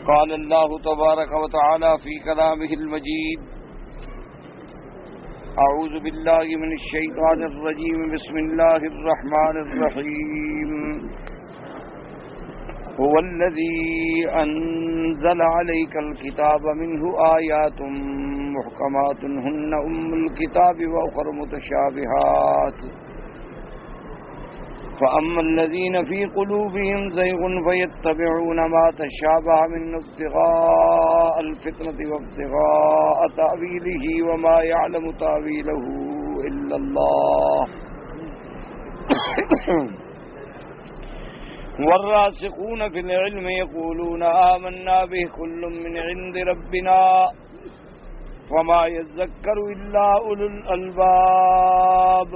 قال الله تبارك وتعالى في كلامه المجيد: أعوذ بالله من الشيطان الرجيم. بسم الله الرحمن الرحيم. هو الذي أنزل عليك الكتاب منه آيات محكمات هن أم الكتاب وأخر متشابهات فأما الذين في قلوبهم زيغ فيتبعون ما تشابه منه ابتغاء الفتنة وابتغاء تأويله وما يعلم تأويله إلا الله والراسخون في العلم يقولون آمنا به كل من عند ربنا وما يذكر إلا أولو الألباب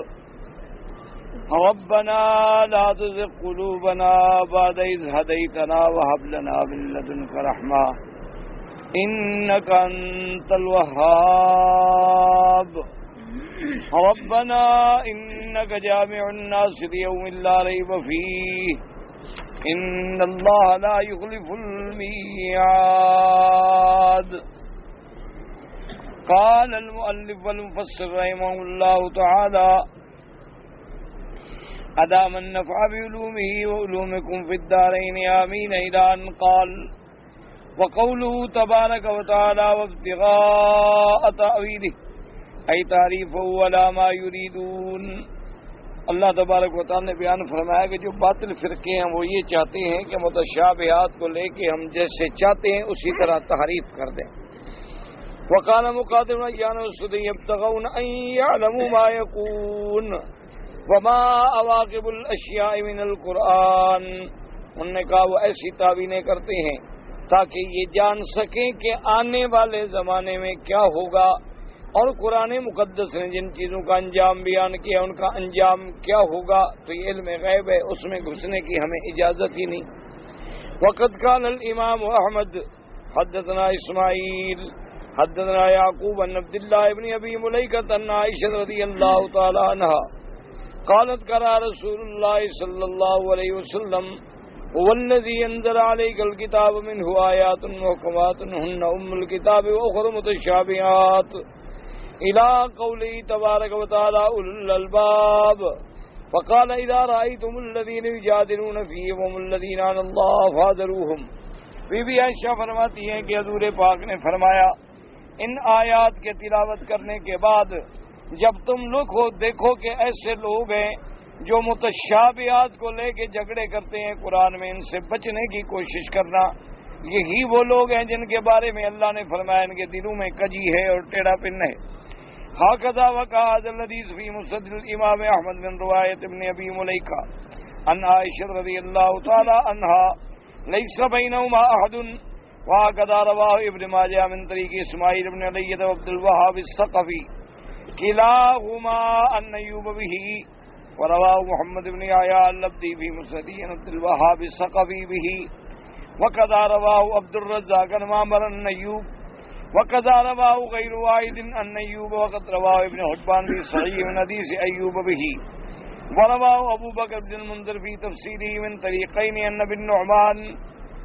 ربنا لا تزغ قلوبنا بعد إذ هديتنا وهب لنا من لدنك رحمة إنك أنت الوهاب ربنا إنك جامع الناس ليوم لا ريب فيه إن الله لا يخلف الميعاد. قال المؤلف والمفسر رحمه الله تعالى: أدام النفع بعلومه وعلومكم في الدارين آمين. إلى أن قال: وقوله تبارك وتعالى وابتغاء تأويله أي تعریفه ولا ما يريدون. اللہ تبارک و تعالی نے بیان فرمایا کہ جو باطل فرقے ہیں وہ یہ چاہتے ہیں کہ متشابہات کو لے کے ہم جیسے چاہتے ہیں اسی طرح تحریف کر دیں. وقال مقاتل ايان السدي يبتغون ان يعلموا ما يكون وما عواقب الاشیاء من القرآن. انہوں نے کہا وہ ایسی تعویلیں کرتے ہیں تاکہ یہ جان سکیں کہ آنے والے زمانے میں کیا ہوگا، اور قرآن مقدس نے جن چیزوں کا انجام بیان کیا ان کا انجام کیا ہوگا تو یہ علم غیب ہے، اس میں گھسنے کی ہمیں اجازت ہی نہیں. وقد قال الامام احمد حدثنا اسماعیل حدثنا یعقوب بن عبد الله بن ابي مليكة عن عائشة رضي الله تعالى عنها قالت قرأ رسول الله صلى الله عليه وسلم: هو الذي انزل عليك الكتاب منه آيات محكمات هن أم الكتاب وأخر متشابهات إلى قوله تبارك وتعالى أولو الألباب. فقال: إذا رأيتم الذين يجادلون فيهم هم الذين عن الله فاحذروهم. بی بی عائشہ فرماتی ہیں کہ حضور پاک نے فرمایا ان آیات کے تلاوت کرنے کے بعد جب تم لوگ دیکھو کہ ایسے لوگ ہیں جو متشابہات کو لے کے جھگڑے کرتے ہیں قرآن میں، ان سے بچنے کی کوشش کرنا. یہی وہ لوگ ہیں جن کے بارے میں اللہ نے فرمایا ان کے دلوں میں کجی ہے اور ٹیڑھا پن ہے. ہاکذا وقع ھذا الحدیث فی مسند الامام احمد من روایت ابن ابی ملیکہ عن عائشہ رضی اللہ تعالی عنہا لیس بینہما احد. وهكذا رواه ابن ماجہ من طریق اسماعیل بن علیہ وعبد الوهاب الثقفی كلاهما عن أيوب به. ورواه محمد بن يحيى اللبدي في مسنده عن عبد الوهاب الثقفي به. وكذا رواه عبد الرزاق عن معمر عن أيوب. وكذا رواه غير واحد عن أيوب. وقد رواه ابن حبان في صحيح من حديث أيوب به. ورواه أبو بكر بن المنذر في تفسيره من طريقين عن ابن النعمان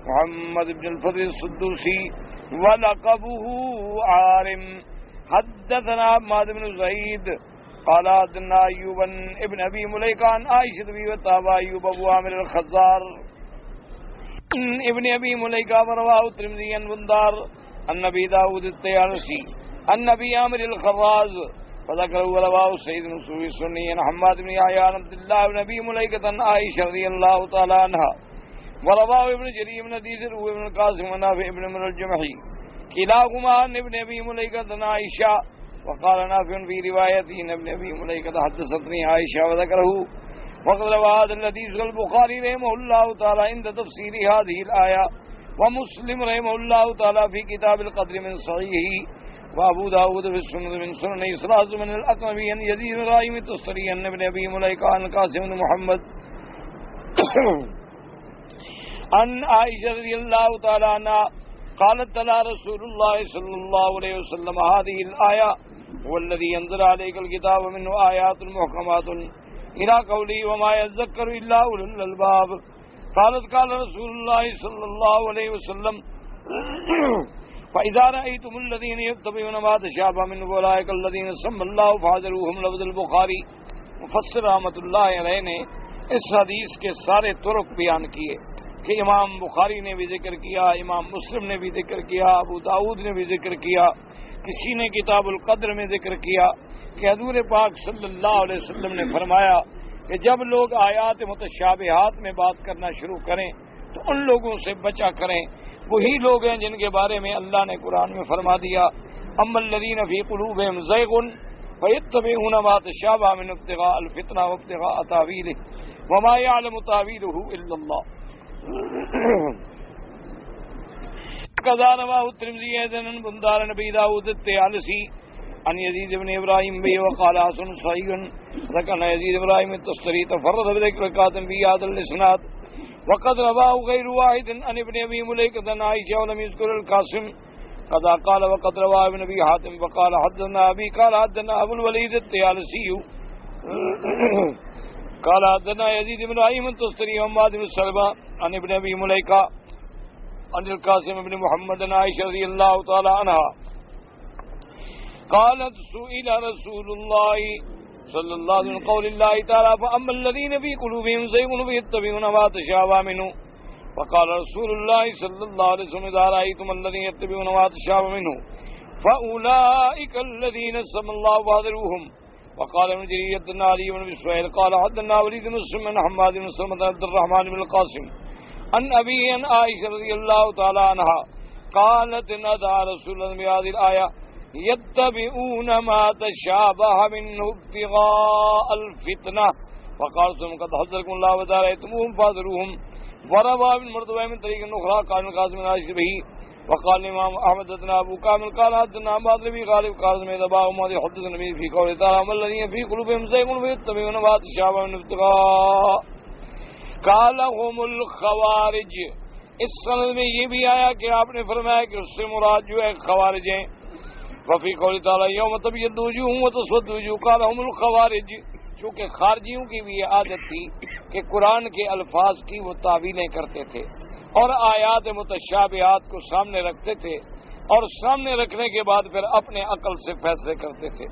محمد بن الفضل السدوسي ولقبه عارم. حدثنا حماد بن زید قال حدثنا ایوب ابن ابی ملیکہ عن عائشہ بی وتابع ایوب ابو عامر الخزار ابن ابی ملیکہ ورواه الترمذی عن بندار عن ابی داود الطیالسی عن ابی عامر الخراز فذكر ورواه سید بن سوری سنی عن حماد بن یحیی عن عبد الله بن ابی ملیکہ عن عائشہ رضی اللہ تعالی عنہا ورواه ابن جرير بن حدیث روح بن القاسم ونافع ابن من الجمحی كلاهما عن ابن ابي مليكة عن عائشة. وقال نافع في روايته ان ابن ابي مليكة حدثتني عائشة وذكره. وقد روى هذا الحديث البخاري رحمه الله تعالى عند تفسير هذه الآية، ومسلم رحمه الله تعالى في كتاب القدر من صحيحه، وابو داود في السنن من سنن إسراج من الأكمبي عن يزيد بن رايم التستري عن ابن ابي مليكة عن القاسم بن محمد عن عائشة رضي الله تعالى عنها قالت تلا رسول الله صلى الله عليه وسلم هذه الآية هو الذي ينزل عليك الكتاب منه آيات محكمات إلى قوله وما يذكر إلا أولو الألباب. قالت قال رسول الله صلى الله عليه وسلم فَإِذَا رَأَيْتُمُ الَّذِينَ يَتَّبِعُونَ مَا تَشَابَهَ مِنْهُ فَأُولَٰئِكَ الَّذِينَ سَمَّى اللَّهُ فَاحْذَرُوهُمْ لفظ البخاری۔ مفسر رحمۃ اللہ علیہ نے اس حدیث کے سارے طرق بیان کیے کہ امام بخاری نے بھی ذکر کیا، امام مسلم نے بھی ذکر کیا، ابو داؤد نے بھی ذکر کیا، کسی نے کتاب القدر میں ذکر کیا کہ حضور پاک صلی اللہ علیہ وسلم نے فرمایا کہ جب لوگ آیات متشابہات میں بات کرنا شروع کریں تو ان لوگوں سے بچا کریں۔ وہی لوگ ہیں جن کے بارے میں اللہ نے قرآن میں فرما دیا اما الذین فی قلوبہم زیغ فیتبعون ما تشابہ من ابتغاء الفتنہ وابتغاء تاویلہ وما یعلم تاویلہ الا اللہ۔ قضا رواه الترمذی ایضا بندار نبی داؤد الطیالسی عن یزید بن ابراہیم بھی وقال حسن صحیح ذکر یزید ابراہیم التستری تفرد بذکر قاتم فی هذا الاسناد وقد رواه غیر واحد عن ابن ابی ملیکۃ عن عائشہ ولم یذکر القاسم قضا قال وقد رواه ابن ابی حاتم وقال حدثنا ابی قال حدثنا ابو الولید الطیالسی قال حدثنا یزید بن ابراہیم التستری وحماد بن سلمہ عن ابن ابی ملیکہ عن القاسم بن محمد عن عائشہ رضی اللہ تعالی عنہا قالت سئل رسول اللہ صلی اللہ علیہ وسلم قول اللہ تعالی فاما الذین فی قلوبہم زیغ فیتبعون ما تشابہ منہ فقال رسول اللہ صلی اللہ علیہ وسلم اذا رأیتم الذین یتبعون ما تشابہ منہ فاولئک الذین سمى اللہ فاحذروہم وقال ابن جریر حدثنا علی بن سہیل قال حدثنا ولید بن مسلم عن حماد بن سلمة عبد الرحمن بن القاسم عن ابی عن عائشہ رضی اللہ تعالی عنہا قالت ندعا رسول اللہ بهذه الآیہ یتبعون ما تشابہ منہ ابتغاء الفتنہ وقال ثم قد حذرکم اللہ وإذا رأیتموہم فاحذروہم وروا بن مردوہ من طریق اخرى قال من قاسم بن عائشہ به وقال امام احمد حدثنا ابو کامل قال حدثنا عباد بن غالب قال سمعت ابا عمر يحدث النبي في قوله تعالى اما الذين في قلوبهم زيغ فيتبعون ما تشابه منه ابتغاء قال هم الخوارج۔ اس سند میں یہ بھی آیا کہ آپ نے فرمایا کہ اس سے مراد جو ہے خوارج ہیں۔ وفی قول تعالی یوم تبیض وجوہ وتسود وجوہ قال هم الخوارج، چونکہ خارجیوں کی بھی یہ عادت تھی کہ قرآن کے الفاظ کی وہ تعویلیں کرتے تھے اور آیات متشابہات کو سامنے رکھتے تھے اور سامنے رکھنے کے بعد پھر اپنے عقل سے فیصلے کرتے تھے۔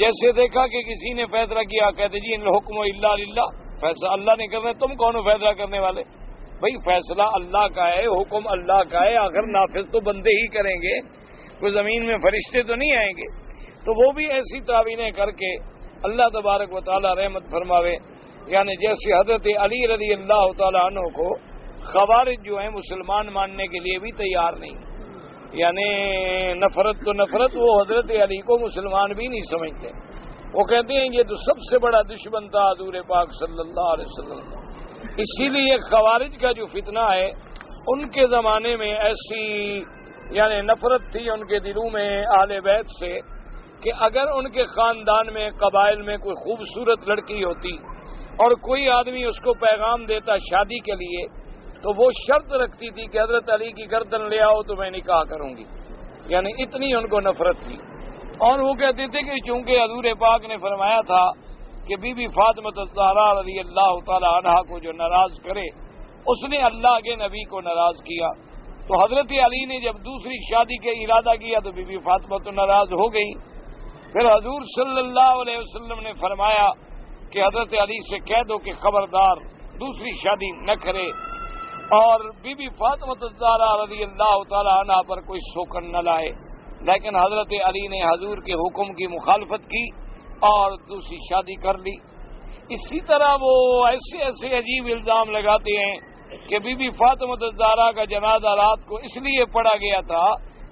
جیسے دیکھا کہ کسی نے فیصلہ کیا، کہتے جی الحکم الا للہ، فیصلہ اللہ نے کرنا ہے، تم کون ہو فیصلہ کرنے والے؟ بھائی فیصلہ اللہ کا ہے، حکم اللہ کا ہے، آخر نافذ تو بندے ہی کریں گے، کوئی زمین میں فرشتے تو نہیں آئیں گے۔ تو وہ بھی ایسی تعویلیں کر کے اللہ تبارک و تعالی رحمت فرماوے، یعنی جیسے حضرت علی رضی اللہ تعالی عنہ کو خوارج جو ہیں مسلمان ماننے کے لیے بھی تیار نہیں، یعنی نفرت تو نفرت، وہ حضرت علی کو مسلمان بھی نہیں سمجھتے، وہ کہتے ہیں یہ تو سب سے بڑا دشمن تھا حضور پاک صلی اللہ علیہ وسلم۔ اسی لیے خوارج کا جو فتنہ ہے ان کے زمانے میں ایسی یعنی نفرت تھی ان کے دلوں میں اہل بیت سے کہ اگر ان کے خاندان میں قبائل میں کوئی خوبصورت لڑکی ہوتی اور کوئی آدمی اس کو پیغام دیتا شادی کے لیے تو وہ شرط رکھتی تھی کہ حضرت علی کی گردن لے آؤ تو میں نکاح کروں گی، یعنی اتنی ان کو نفرت تھی۔ اور وہ کہتے تھے کہ چونکہ حضور پاک نے فرمایا تھا کہ بی بی فاطمہ الزہرا رضی اللہ تعالی عنہا کو جو ناراض کرے اس نے اللہ کے نبی کو ناراض کیا، تو حضرت علی نے جب دوسری شادی کا ارادہ کیا تو بی بی فاطمہ تو ناراض ہو گئی۔ پھر حضور صلی اللہ علیہ وسلم نے فرمایا کہ حضرت علی سے کہہ دو کہ خبردار دوسری شادی نہ کرے اور بی بی فاطمہ الزہرا رضی اللہ تعالی عنہا پر کوئی سوکن نہ لائے، لیکن حضرت علی نے حضور کے حکم کی مخالفت کی اور دوسری شادی کر لی۔ اسی طرح وہ ایسے ایسے عجیب الزام لگاتے ہیں کہ بی بی فاطمہ الزہرا کا جنازہ رات کو اس لیے پڑھا گیا تھا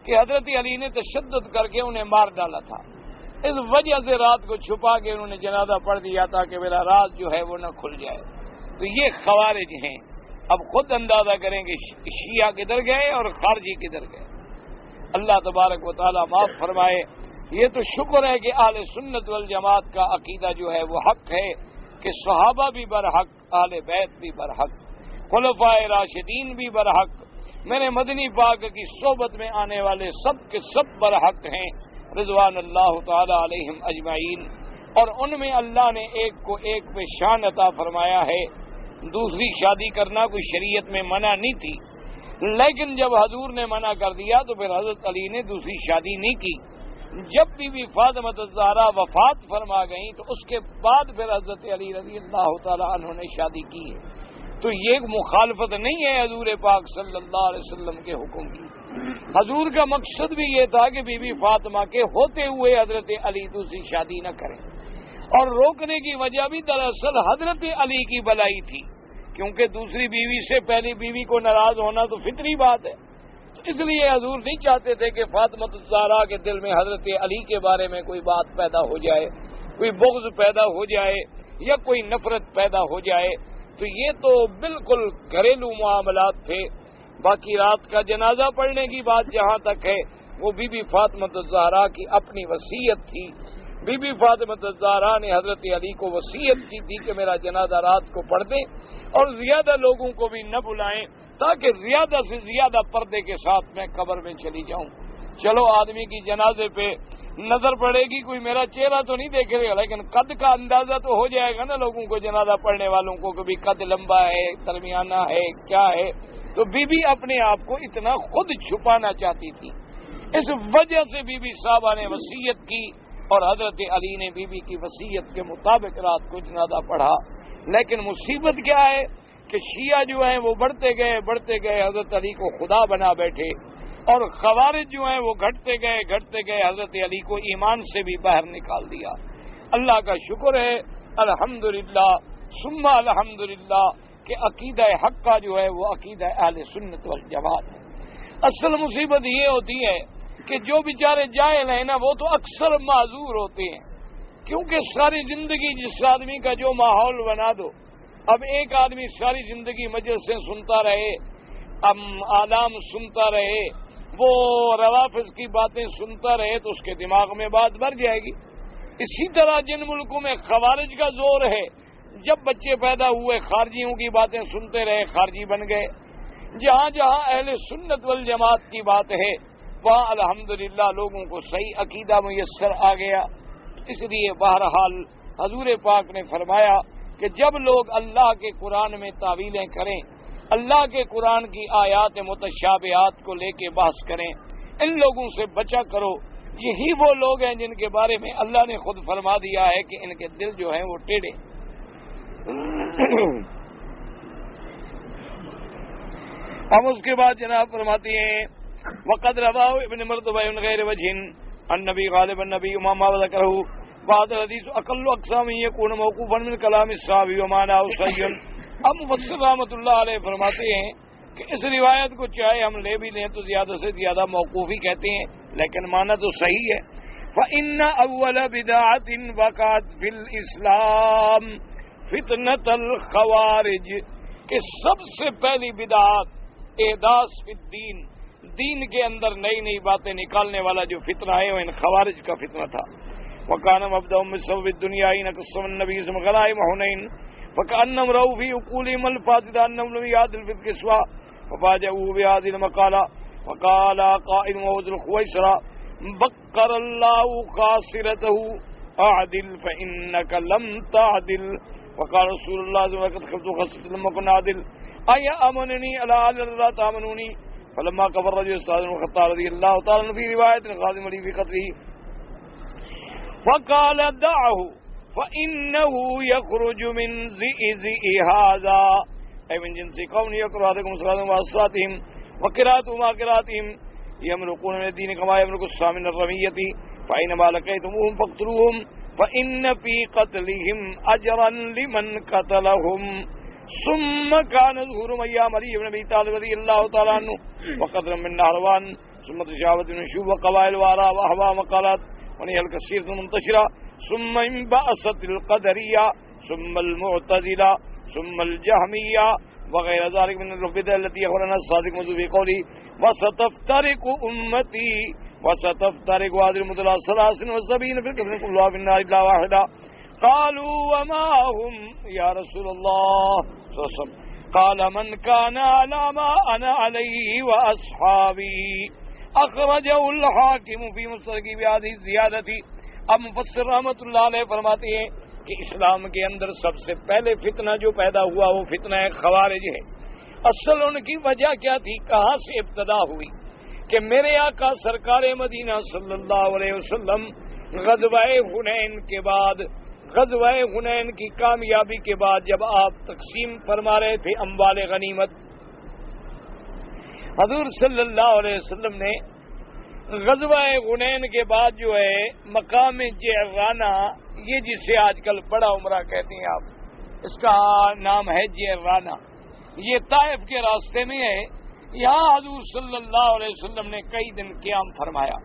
کہ حضرت علی نے تشدد کر کے انہیں مار ڈالا تھا، اس وجہ سے رات کو چھپا کے انہوں نے جنازہ پڑھ دیا تھا کہ میرا راز جو ہے وہ نہ کھل جائے۔ تو یہ خوارج ہیں۔ اب خود اندازہ کریں گے شیعہ کدھر گئے اور خارجی کدھر گئے۔ اللہ تبارک و تعالیٰ معاف فرمائے۔ یہ تو شکر ہے کہ اہل سنت والجماعت کا عقیدہ جو ہے وہ حق ہے کہ صحابہ بھی برحق، اہل بیت بھی برحق، خلفائے راشدین بھی برحق، میرے مدنی پاک کی صحبت میں آنے والے سب کے سب برحق ہیں رضوان اللہ تعالی علیہم اجمعین۔ اور ان میں اللہ نے ایک کو ایک پہ شان عطا فرمایا ہے۔ دوسری شادی کرنا کوئی شریعت میں منع نہیں تھی، لیکن جب حضور نے منع کر دیا تو پھر حضرت علی نے دوسری شادی نہیں کی. جب بی فاطمہ الزہرا وفات فرما گئیں تو اس کے بعد پھر حضرت علی رضی اللہ تعالی عنہ نے شادی کی ہے. تو یہ مخالفت نہیں ہے حضور پاک صلی اللہ علیہ وسلم کے حکم کی. حضور کا مقصد بھی یہ تھا کہ بی فاطمہ کے ہوتے ہوئے حضرت علی دوسری شادی نہ کریں، اور روکنے کی وجہ بھی دراصل حضرت علی کی بلائی تھی، کیونکہ دوسری بیوی سے پہلی بیوی کو ناراض ہونا تو فطری بات ہے. تو اس لیے حضور نہیں چاہتے تھے کہ فاطمہ الزہرا کے دل میں حضرت علی کے بارے میں کوئی بات پیدا ہو جائے، کوئی بغض پیدا ہو جائے یا کوئی نفرت پیدا ہو جائے. تو یہ تو بالکل گھریلو معاملات تھے. باقی رات کا جنازہ پڑھنے کی بات جہاں تک ہے، وہ بی بی فاطمہ الزہرا کی اپنی وصیت تھی. بی بی فاطمہ الزہرا نے حضرت علی کو وصیت کی تھی کہ میرا جنازہ رات کو پڑھ دیں اور زیادہ لوگوں کو بھی نہ بلائیں تاکہ زیادہ سے زیادہ پردے کے ساتھ میں قبر میں چلی جاؤں. چلو آدمی کی جنازے پہ نظر پڑے گی، کوئی میرا چہرہ تو نہیں دیکھے گا، لیکن قد کا اندازہ تو ہو جائے گا نا لوگوں کو، جنازہ پڑھنے والوں کو، کہ بھی قد لمبا ہے، درمیانہ ہے، کیا ہے. تو بی بی اپنے آپ کو اتنا خود چھپانا چاہتی تھی. اس وجہ سے بی بی صاحبہ نے وصیت کی اور حضرت علی نے بی بی کی وصیت کے مطابق رات کو جنازہ پڑھا. لیکن مصیبت کیا ہے کہ شیعہ جو ہیں وہ بڑھتے گئے حضرت علی کو خدا بنا بیٹھے، اور خوارج جو ہیں وہ گھٹتے گئے حضرت علی کو ایمان سے بھی باہر نکال دیا. اللہ کا شکر ہے الحمدللہ ثم الحمدللہ کہ عقیدہ حق کا جو ہے وہ عقیدہ اہل سنت والجماعت ہے. اصل مصیبت یہ ہوتی ہے کہ جو بیچارے جاہل ہیں نا وہ تو اکثر معذور ہوتے ہیں، کیونکہ ساری زندگی جس آدمی کا جو ماحول بنا دو. اب ایک آدمی ساری زندگی مجلسیں سنتا رہے، اعلام سنتا رہے، وہ روافض کی باتیں سنتا رہے تو اس کے دماغ میں بات بھر جائے گی. اسی طرح جن ملکوں میں خوارج کا زور ہے، جب بچے پیدا ہوئے خارجیوں کی باتیں سنتے رہے، خارجی بن گئے. جہاں جہاں اہل سنت والجماعت کی بات ہے وہاں الحمدللہ لوگوں کو صحیح عقیدہ میسر آ گیا. اس لیے بہرحال حضور پاک نے فرمایا کہ جب لوگ اللہ کے قرآن میں تعویلیں کریں، اللہ کے قرآن کی آیات متشابہات کو لے کے بحث کریں، ان لوگوں سے بچا کرو. یہی وہ لوگ ہیں جن کے بارے میں اللہ نے خود فرما دیا ہے کہ ان کے دل جو ہیں وہ ٹیڑھے. ہم اس کے بعد جناب فرماتے ہیں وقد رواه ابن مردوہ من غیر وجہ النبی غالب النبی امام ذکرہ بعد الحدیث اقل اقسام یکون موقوفا من کلام الصحابی ومعنى صحیح. اب مفسر رحمۃ اللہ علیہ فرماتے ہیں کہ اس روایت کو چاہے ہم لے بھی لیں تو زیادہ سے زیادہ موقوف ہی کہتے ہیں، لیکن معنی تو صحیح ہے. فإن اول بدعة وقعت في الاسلام فتنة الخوارج، کہ سب سے پہلی بدعت احداث فی الدین، دین کے اندر نئی نئی باتیں نکالنے والا جو فتنہ ہے وہ ان خوارج کا فتنہ تھا. وکان مبدأ من سبب الدنیا ان قسم النبی صلی اللہ علیہ وسلم غنائم حنین فکأنهم رأوا في عقولهم الفاسدة انهم لم يعدل في الكسوة ففاجئوا بهذه المقالة وقال قائل موعظ الخويصرة بقر الله خاصرته اعدل فإنك لم تعدل. وقال رسول الله صلى الله عليه وسلم خفت خصت لما كنا عدل ایا امنني على الله تامنوني فلما كفر رجل الصادق الخطاب رضي الله تعالى في رواية خازم لي في قتله فقال دعه فإنه يخرج من زئزئ هذا أي من جنس قوم يكره هذاكم صلاتهم وأصلاتهم وقراءتهم وقراءتهم يمرقون من الدين كما يمرق السام من الرمية فأينما لقيتموهم فاقتلوهم فإن في قتلهم أجرا لمن قتلهم. ثم كان ظهور أيام علي بن أبي طالب رضي الله تعالى عنه وقدر من نهروان ثم تشابهت من شوب وقبائل وآراء وأهواء مقالات ونهى الكثير منتشرة ثم انبعثت القدرية ثم المعتزلة ثم الجهمية وغير ذلك من البدع التي أخبرنا الصادق موضوع في قوله وستفترق أمتي وستفترق هذه الأمة على 73 فرقة كلها في النار إلا واحدة. قالوا وما هم يا رسول الله صلى الله عليه وسلم قال من كان على ما أنا عليه وأصحابي اخرجه الحاکم فی مستدرک بهذه الزیادة. اب مفسر رحمۃ اللہ علیہ فرماتے ہیں کہ اسلام کے اندر سب سے پہلے فتنہ جو پیدا ہوا وہ فتنہ خوارج ہے، اصل ان کی وجہ کیا تھی، کہاں سے ابتدا ہوئی کہ میرے آقا سرکار مدینہ صلی اللہ علیہ وسلم غزوہ حنین کے بعد، غزوہ حنین کی کامیابی کے بعد جب آپ تقسیم فرما رہے تھے اموال غنیمت، حضور صلی اللہ علیہ وسلم نے غزوہ حنین کے بعد جو ہے مقام جعرانہ، یہ جسے آج کل بڑا عمرہ کہتے ہیں آپ، اس کا نام ہے جعرانہ، یہ طائف کے راستے میں ہے، یہاں حضور صلی اللہ علیہ وسلم نے کئی دن قیام فرمایا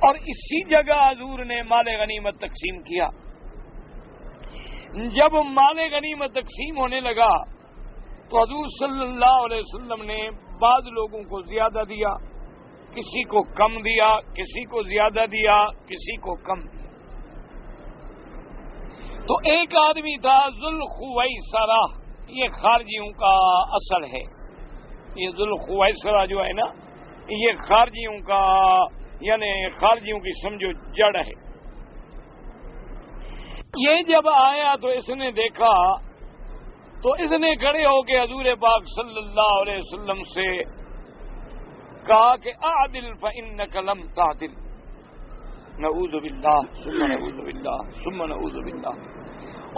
اور اسی جگہ حضور نے مال غنیمت تقسیم کیا۔ جب مال غنیمت تقسیم ہونے لگا تو حضور صلی اللہ علیہ وسلم نے بعض لوگوں کو زیادہ دیا، کسی کو کم دیا، کسی کو زیادہ دیا، کسی کو کم دیا۔ تو ایک آدمی تھا ذوالخویسرہ، یہ خارجیوں کا اصل ہے، یہ ذوالخویسرہ جو ہے نا یہ خارجیوں کا، یعنی خارجیوں کی سمجھو جڑ ہے۔ یہ جب آیا تو اس نے دیکھا تو اس نے کھڑے ہو کے حضور پاک صلی اللہ علیہ وسلم سے کہا کہ اعدل فإنک لم تعدل، نعوذ باللہ ثم نعوذ باللہ ثم نعوذ باللہ۔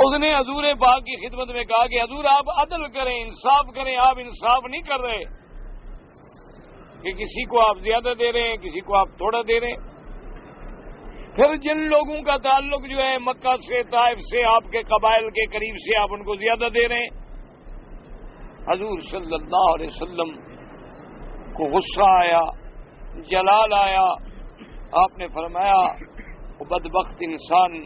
اس نے حضور پاک کی خدمت میں کہا کہ حضور آپ عدل کریں، انصاف کریں، آپ انصاف نہیں کر رہے کہ کسی کو آپ زیادہ دے رہے ہیں، کسی کو آپ تھوڑا دے رہے ہیں۔ پھر جن لوگوں کا تعلق جو ہے مکہ سے، طائف سے، آپ کے قبائل کے قریب سے، آپ ان کو زیادہ دے رہے ہیں۔ حضور صلی اللہ علیہ وسلم کو غصہ آیا، جلال آیا، آپ نے فرمایا وہ بدبخت انسان،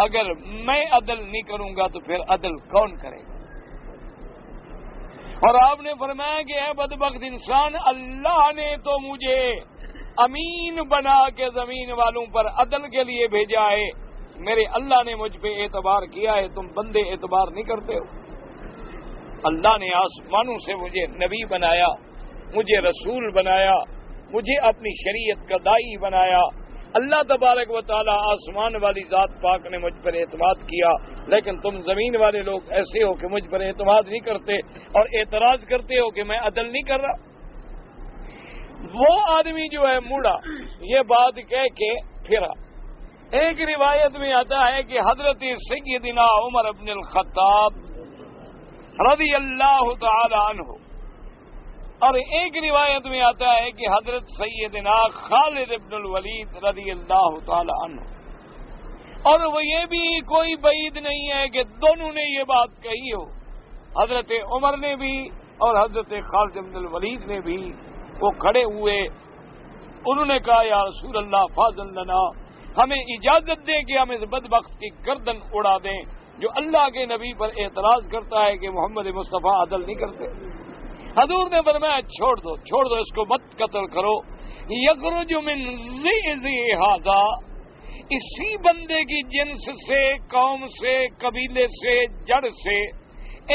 اگر میں عدل نہیں کروں گا تو پھر عدل کون کرے گا؟ اور آپ نے فرمایا کہ اے بدبخت انسان، اللہ نے تو مجھے امین بنا کے زمین والوں پر عدل کے لیے بھیجا ہے، میرے اللہ نے مجھ پہ اعتبار کیا ہے، تم بندے اعتبار نہیں کرتے ہو۔ اللہ نے آسمانوں سے مجھے نبی بنایا، مجھے رسول بنایا، مجھے اپنی شریعت کا داعی بنایا، اللہ تبارک و تعالی آسمان والی ذات پاک نے مجھ پر اعتماد کیا، لیکن تم زمین والے لوگ ایسے ہو کہ مجھ پر اعتماد نہیں کرتے اور اعتراض کرتے ہو کہ میں عدل نہیں کر رہا۔ وہ آدمی جو ہے مڑا، یہ بات کہہ کے پھرا۔ ایک روایت میں آتا ہے کہ حضرت سیدنا عمر بن الخطاب رضی اللہ تعالی عنہ، اور ایک روایت میں آتا ہے کہ حضرت سیدنا خالد بن الولید رضی اللہ تعالی عنہ، اور وہ یہ بھی کوئی بعید نہیں ہے کہ دونوں نے یہ بات کہی ہو، حضرت عمر نے بھی اور حضرت خالد بن الولید نے بھی۔ وہ کھڑے ہوئے، انہوں نے کہا یا رسول اللہ فاضل لنا، ہمیں اجازت دیں کہ ہم اس بدبخت کی گردن اڑا دیں جو اللہ کے نبی پر اعتراض کرتا ہے کہ محمد مصطفیٰ عدل نہیں کرتے۔ حضور نے فرمایا چھوڑ دو، چھوڑ دو، اس کو مت قتل کرو۔ یخرج من ذی ھذا، اسی بندے کی جنس سے، قوم سے، قبیلے سے، جڑ سے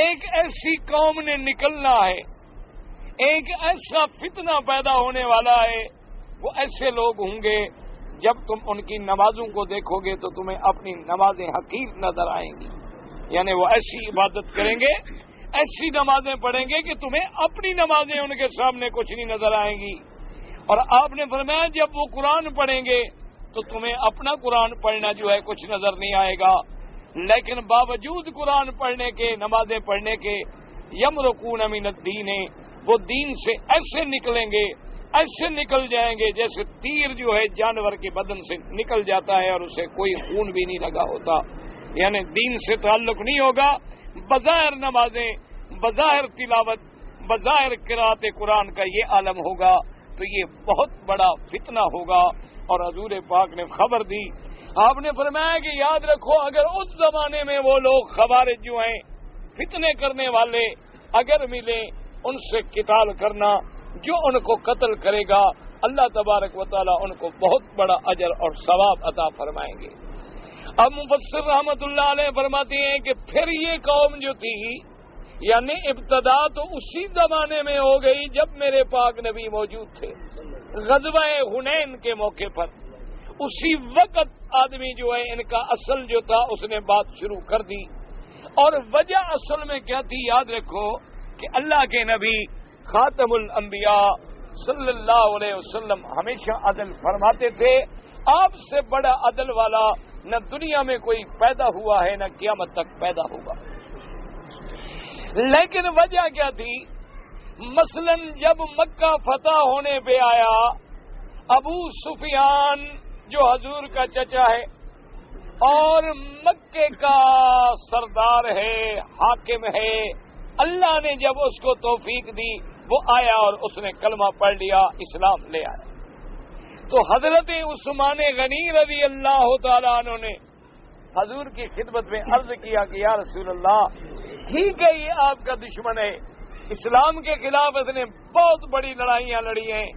ایک ایسی قوم نے نکلنا ہے، ایک ایسا فتنہ پیدا ہونے والا ہے، وہ ایسے لوگ ہوں گے جب تم ان کی نمازوں کو دیکھو گے تو تمہیں اپنی نمازیں حقیر نظر آئیں گی، یعنی وہ ایسی عبادت کریں گے، ایسی نمازیں پڑھیں گے کہ تمہیں اپنی نمازیں ان کے سامنے کچھ نہیں نظر آئیں گی۔ اور آپ نے فرمایا جب وہ قرآن پڑھیں گے تو تمہیں اپنا قرآن پڑھنا جو ہے کچھ نظر نہیں آئے گا، لیکن باوجود قرآن پڑھنے کے، نمازیں پڑھنے کے، یمرقون من الدین، وہ دین سے ایسے نکلیں گے، ایسے نکل جائیں گے جیسے تیر جو ہے جانور کے بدن سے نکل جاتا ہے اور اسے کوئی خون بھی نہیں لگا ہوتا، یعنی دین سے تعلق نہیں ہوگا، بظاہر نمازیں، بظاہر تلاوت، بظاہر قرات قرآن کا یہ عالم ہوگا، تو یہ بہت بڑا فتنہ ہوگا۔ اور حضور پاک نے خبر دی، آپ نے فرمایا کہ یاد رکھو اگر اس زمانے میں وہ لوگ خوارج جو ہیں، فتنے کرنے والے اگر ملیں، ان سے قتال کرنا، جو ان کو قتل کرے گا اللہ تبارک و تعالی ان کو بہت بڑا اجر اور ثواب عطا فرمائیں گے۔ اب مفسر رحمت اللہ علیہ فرماتے ہیں کہ پھر یہ قوم جو تھی، یعنی ابتدا تو اسی زمانے میں ہو گئی جب میرے پاک نبی موجود تھے، غزوہ حنین کے موقع پر، اسی وقت آدمی جو ہے ان کا اصل جو تھا اس نے بات شروع کر دی اور وجہ اصل میں کیا تھی یاد رکھو کہ اللہ کے نبی خاتم الانبیاء صلی اللہ علیہ وسلم ہمیشہ عدل فرماتے تھے. آپ سے بڑا عدل والا نہ دنیا میں کوئی پیدا ہوا ہے نہ قیامت تک پیدا ہوگا. لیکن وجہ کیا تھی؟ مثلا جب مکہ فتح ہونے پہ آیا، ابو سفیان جو حضور کا چچا ہے اور مکے کا سردار ہے، حاکم ہے، اللہ نے جب اس کو توفیق دی وہ آیا اور اس نے کلمہ پڑھ لیا، اسلام لے آیا. تو حضرت عثمان غنی رضی اللہ تعالیٰ عنہ نے حضور کی خدمت میں عرض کیا کہ یا رسول اللہ، ٹھیک ہے یہ آپ کا دشمن ہے، اسلام کے خلاف اس نے بہت بڑی لڑائیاں لڑی ہیں،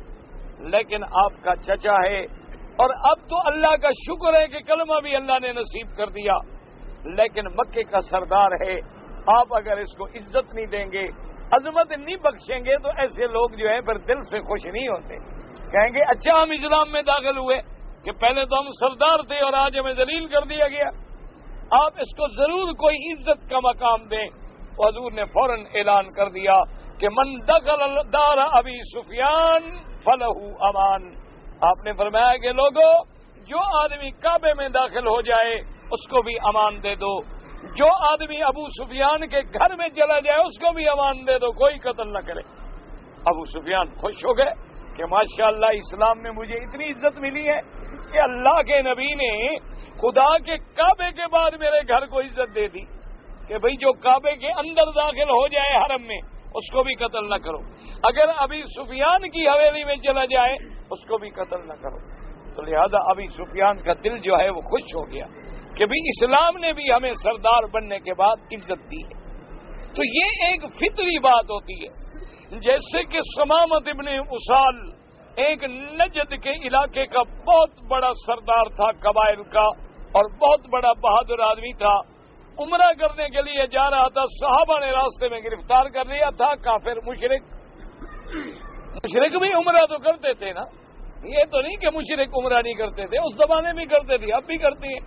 لیکن آپ کا چچا ہے اور اب تو اللہ کا شکر ہے کہ کلمہ بھی اللہ نے نصیب کر دیا، لیکن مکے کا سردار ہے، آپ اگر اس کو عزت نہیں دیں گے، عظمت نہیں بخشیں گے تو ایسے لوگ جو ہیں پھر دل سے خوش نہیں ہوتے، کہیں گے اچھا ہم اسلام میں داخل ہوئے کہ پہلے تو ہم سردار تھے اور آج ہمیں ذلیل کر دیا گیا، آپ اس کو ضرور کوئی عزت کا مقام دیں. حضور نے فوراً اعلان کر دیا کہ من دخل دار ابی سفیان فلہ امان. آپ نے فرمایا کہ لوگوں، جو آدمی کعبے میں داخل ہو جائے اس کو بھی امان دے دو، جو آدمی ابو سفیان کے گھر میں چلا جائے اس کو بھی امان دے دو، کوئی قتل نہ کرے. ابو سفیان خوش ہو گئے کہ ماشاءاللہ اسلام میں مجھے اتنی عزت ملی ہے کہ اللہ کے نبی نے خدا کے کعبے کے بعد میرے گھر کو عزت دے دی کہ بھئی جو کعبے کے اندر داخل ہو جائے حرم میں اس کو بھی قتل نہ کرو، اگر ابی سفیان کی حویلی میں چلا جائے اس کو بھی قتل نہ کرو. تو لہذا ابی سفیان کا دل جو ہے وہ خوش ہو گیا کہ بھی اسلام نے بھی ہمیں سردار بننے کے بعد عزت دی ہے. تو یہ ایک فطری بات ہوتی ہے. جیسے کہ سمامت ابن اسال ایک نجد کے علاقے کا بہت بڑا سردار تھا قبائل کا اور بہت بڑا بہادر آدمی تھا، عمرہ کرنے کے لیے جا رہا تھا، صحابہ نے راستے میں گرفتار کر لیا تھا. کافر مشرک بھی عمرہ تو کرتے تھے نا، یہ تو نہیں کہ مشرک عمرہ نہیں کرتے تھے، اس زمانے میں کرتے تھے، اب بھی کرتے ہیں،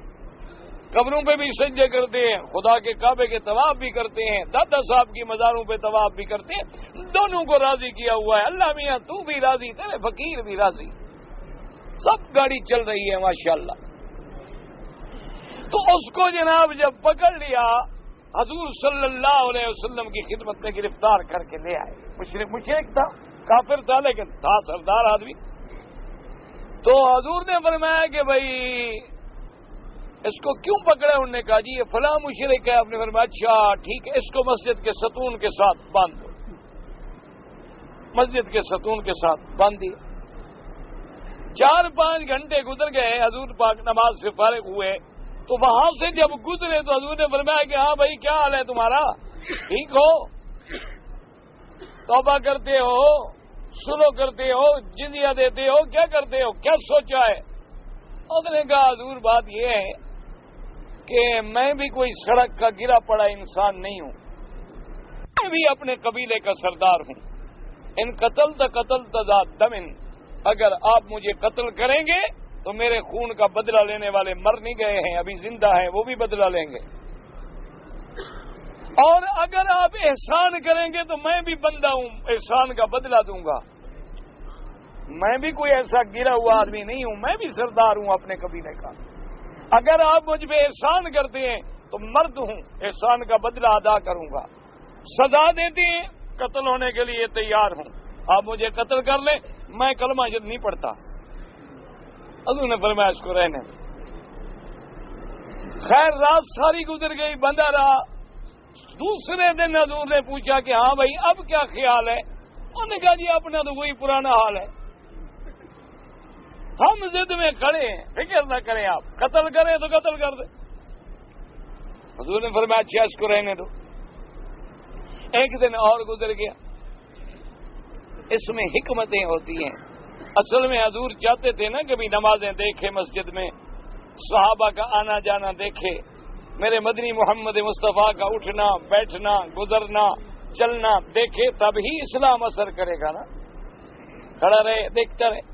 قبروں پہ بھی سجدے کرتے ہیں، خدا کے کعبے کے طواف بھی کرتے ہیں، دادا صاحب کی مزاروں پہ طواف بھی کرتے ہیں. دونوں کو راضی کیا ہوا ہے اللہ میاں، تو بھی راضی، تیرے فقیر بھی راضی، سب گاڑی چل رہی ہے ماشاءاللہ. تو اس کو جناب جب پکڑ لیا حضور صلی اللہ علیہ وسلم کی خدمت میں گرفتار کر کے لے آئے. مشرک تھا، کافر تھا، لیکن تھا سردار آدمی. تو حضور نے فرمایا کہ بھائی اس کو کیوں پکڑے؟ انہوں نے کہا جی یہ فلاں مشرک ہے. آپ نے فرمایا اچھا ٹھیک ہے، اس کو مسجد کے ستون کے ساتھ باندھ دو. مسجد کے ستون کے ساتھ باندھ دیا. 4-5 گھنٹے گزر گئے، حضور پاک نماز سے فارغ ہوئے تو وہاں سے جب گزرے تو حضور نے فرمایا کہ ہاں بھائی کیا حال ہے تمہارا، ٹھیک ہو، توبہ کرتے ہو، سلو کرتے ہو، جزیہ دیتے ہو، کیا کرتے ہو، کیا سوچا ہے؟ اس نے کہا حضور بات یہ ہے کہ میں بھی کوئی سڑک کا گرا پڑا انسان نہیں ہوں، میں بھی اپنے قبیلے کا سردار ہوں. ان قتل تذات دمن، اگر آپ مجھے قتل کریں گے تو میرے خون کا بدلہ لینے والے مر نہیں گئے ہیں، ابھی زندہ ہیں، وہ بھی بدلہ لیں گے. اور اگر آپ احسان کریں گے تو میں بھی بندہ ہوں، احسان کا بدلہ دوں گا. میں بھی کوئی ایسا گرا ہوا آدمی نہیں ہوں، میں بھی سردار ہوں اپنے قبیلے کا. اگر آپ مجھ پہ احسان کرتے ہیں تو مرد ہوں، احسان کا بدلہ ادا کروں گا. سزا دیتے ہیں، قتل ہونے کے لیے تیار ہوں، آپ مجھے قتل کر لیں، میں کلمہ جب نہیں پڑھتا. حضور نے فرمایا اس کو رہنے. خیر رات ساری گزر گئی، بندہ رہا. دوسرے دن حضور نے پوچھا کہ ہاں بھائی اب کیا خیال ہے؟ انہوں نے کہا جی اپنا تو وہی پرانا حال ہے، ہم ضد میں کھڑے ہیں، فکر نہ کریں، آپ قتل کریں تو قتل کر دیں. حضور نے فرمایا اچھا اس کو رہنے دو. ایک دن اور گزر گیا. اس میں حکمتیں ہوتی ہیں. اصل میں حضور چاہتے تھے نا کبھی نمازیں دیکھے، مسجد میں صحابہ کا آنا جانا دیکھے، میرے مدنی محمد مصطفیٰ کا اٹھنا بیٹھنا گزرنا چلنا دیکھے، تب ہی اسلام اثر کرے گا نا. کھڑا رہے دیکھتا رہے.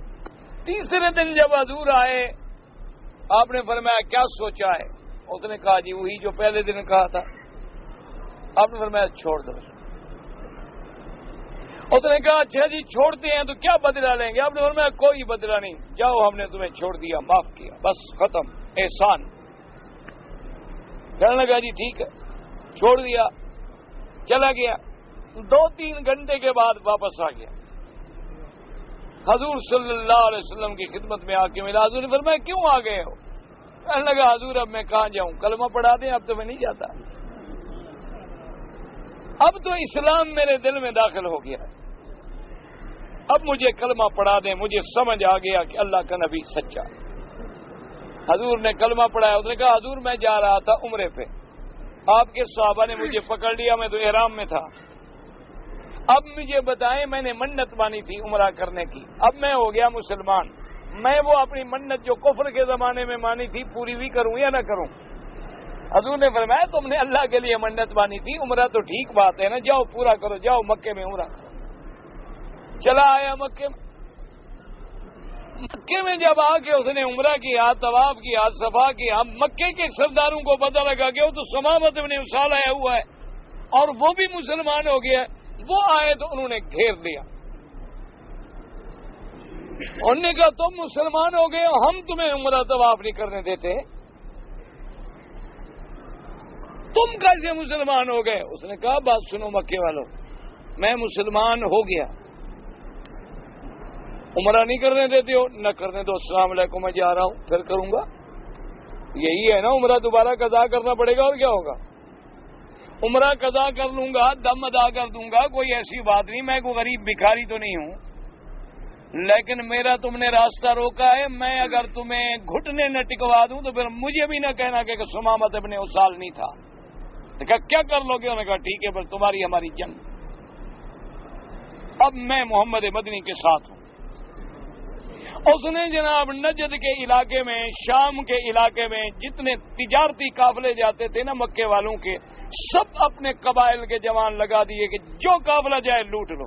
تیسرے دن جب حضور آئے آپ نے فرمایا کیا سوچا ہے؟ اس نے کہا جی وہی جو پہلے دن کہا تھا. آپ نے فرمایا چھوڑ دو. اس نے کہا اچھا جی چھوڑتے ہیں تو کیا بدلہ لیں گے؟ آپ نے فرمایا کوئی بدلہ نہیں، جاؤ ہم نے تمہیں چھوڑ دیا، معاف کیا، بس ختم، احسان. کہنے لگا جی ٹھیک ہے، چھوڑ دیا، چلا گیا. 2-3 گھنٹے کے بعد واپس آ گیا، حضور صلی اللہ علیہ وسلم کی خدمت میں آ کے ملا. حضور نے فرمایا کیوں آ گئے ہو؟ کہنے لگا حضور اب میں کہاں جاؤں، کلمہ پڑھا دیں، اب تو میں نہیں جاتا، اب تو اسلام میرے دل میں داخل ہو گیا، اب مجھے کلمہ پڑھا دیں، مجھے سمجھ آ گیا کہ اللہ کا نبی سچا. حضور نے کلمہ پڑھایا. اس نے کہا حضور میں جا رہا تھا عمرے پہ، آپ کے صحابہ نے مجھے پکڑ لیا، میں تو احرام میں تھا، اب مجھے بتائیں میں نے منت مانی تھی عمرہ کرنے کی، اب میں ہو گیا مسلمان، میں وہ اپنی منت جو کفر کے زمانے میں مانی تھی پوری بھی کروں یا نہ کروں؟ حضور نے فرمایا تم نے اللہ کے لیے منت مانی تھی، عمرہ تو ٹھیک بات ہے نا، جاؤ پورا کرو، جاؤ مکے میں عمرہ. چلا آیا مکے میں. مکے میں جب آ کے اس نے عمرہ کیا، طواف کیا، صفا کیا، مکے کے سرداروں کو پتہ لگا کہ وہ تو ثمامہ ابن اسال آیا ہوا ہے اور وہ بھی مسلمان ہو گیا. وہ آئے تو انہوں نے گھیر دیا، انہوں نے کہا تم مسلمان ہو گئے، ہم تمہیں عمرہ طواف نہیں کرنے دیتے، تم کیسے مسلمان ہو گئے؟ اس نے کہا بات سنو مکے والوں، میں مسلمان ہو گیا، عمرہ نہیں کرنے دیتے ہو، نہ کرنے دو، السلام علیکم میں جا رہا ہوں، پھر کروں گا. یہی ہے نا، عمرہ دوبارہ قضا کرنا پڑے گا اور کیا ہوگا. عمرہ قضا کر لوں گا، دم ادا کر دوں گا، کوئی ایسی بات نہیں، میں کوئی غریب بھکاری تو نہیں ہوں، لیکن میرا تم نے راستہ روکا ہے، میں اگر تمہیں گھٹنے نہ ٹکوا دوں تو پھر مجھے بھی نہ کہنا کہ ثمامہ ابن اسال نہیں تھا. تو کہا کیا کر لو گے؟ انہوں نے کہا ٹھیک ہے، بس تمہاری ہماری جنگ، اب میں محمد مدنی کے ساتھ ہوں. اس نے جناب نجد کے علاقے میں، شام کے علاقے میں جتنے تجارتی قافلے جاتے تھے نا مکے والوں کے، سب اپنے قبائل کے جوان لگا دیے کہ جو قافلہ جائے لوٹ لو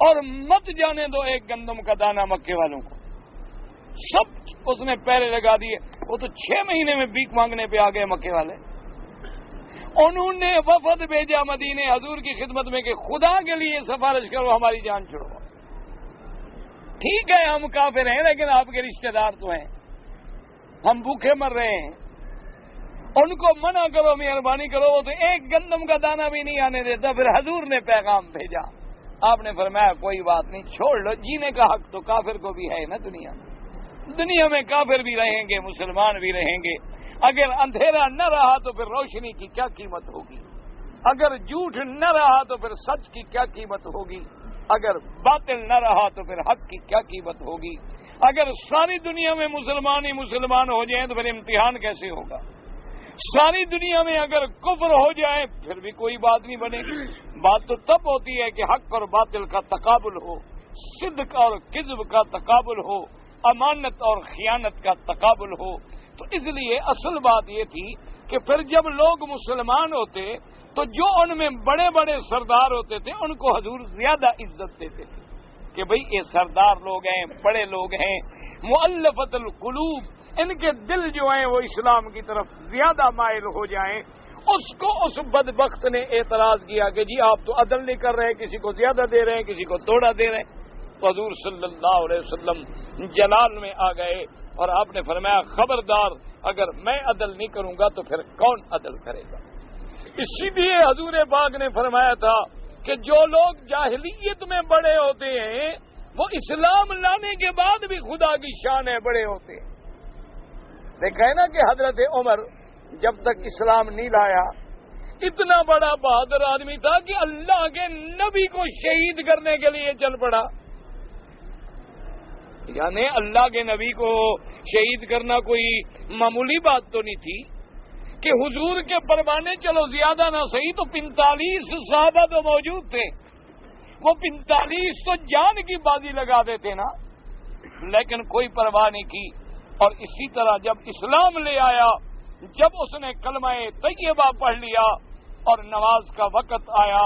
اور مت جانے دو ایک گندم کا دانہ مکے والوں کو. سب اس نے پہرے لگا دیے. وہ تو 6 مہینے میں بھیک مانگنے پہ آ گئے مکے والے. انہوں نے وفد بھیجا مدینے حضور کی خدمت میں کہ خدا کے لیے سفارش کرو ہماری جان چھڑو. ٹھیک ہے ہم کافر ہیں لیکن آپ کے رشتہ دار تو ہیں، ہم بھوکے مر رہے ہیں، ان کو منع کرو، مہربانی کرو. وہ تو ایک گندم کا دانہ بھی نہیں آنے دیتا. پھر حضور نے پیغام بھیجا، آپ نے فرمایا کوئی بات نہیں، چھوڑ لو، جینے کا حق تو کافر کو بھی ہے نا. دنیا میں کافر بھی رہیں گے، مسلمان بھی رہیں گے. اگر اندھیرا نہ رہا تو پھر روشنی کی کیا قیمت ہوگی، اگر جھوٹ نہ رہا تو پھر سچ کی کیا قیمت ہوگی، اگر باطل نہ رہا تو پھر حق کی کیا قیمت ہوگی. اگر ساری دنیا میں مسلمان ہی مسلمان ہو جائیں تو پھر امتحان کیسے ہوگا. ساری دنیا میں اگر کفر ہو جائے پھر بھی کوئی بات نہیں بنے گی. بات تو تب ہوتی ہے کہ حق اور باطل کا تقابل ہو، صدق اور کذب کا تقابل ہو، امانت اور خیانت کا تقابل ہو. تو اس لیے اصل بات یہ تھی کہ پھر جب لوگ مسلمان ہوتے تو جو ان میں بڑے بڑے سردار ہوتے تھے ان کو حضور زیادہ عزت دیتے تھے کہ بھئی یہ سردار لوگ ہیں، بڑے لوگ ہیں، مؤلفۃ القلوب، ان کے دل جو ہیں وہ اسلام کی طرف زیادہ مائل ہو جائیں. اس کو اس بدبخت نے اعتراض کیا کہ جی آپ تو عدل نہیں کر رہے، کسی کو زیادہ دے رہے ہیں، کسی کو تھوڑا دے رہے ہیں. تو حضور صلی اللہ علیہ وسلم جلال میں آ گئے اور آپ نے فرمایا خبردار، اگر میں عدل نہیں کروں گا تو پھر کون عدل کرے گا. اسی لیے حضور پاک نے فرمایا تھا کہ جو لوگ جاہلیت میں بڑے ہوتے ہیں وہ اسلام لانے کے بعد بھی خدا کی شان ہے بڑے ہوتے ہیں. دیکھا ہے نا کہ حضرت عمر جب تک اسلام نہیں لایا اتنا بڑا بہادر آدمی تھا کہ اللہ کے نبی کو شہید کرنے کے لیے چل پڑا. یعنی اللہ کے نبی کو شہید کرنا کوئی معمولی بات تو نہیں تھی کہ حضور کے پروانے چلو زیادہ نہ صحیح تو 45 صحابہ تو موجود تھے، وہ 45 تو جان کی بازی لگا دیتے نا، لیکن کوئی پرواہ نہیں کی. اور اسی طرح جب اسلام لے آیا، جب اس نے کلمہ طیبہ پڑھ لیا اور نماز کا وقت آیا،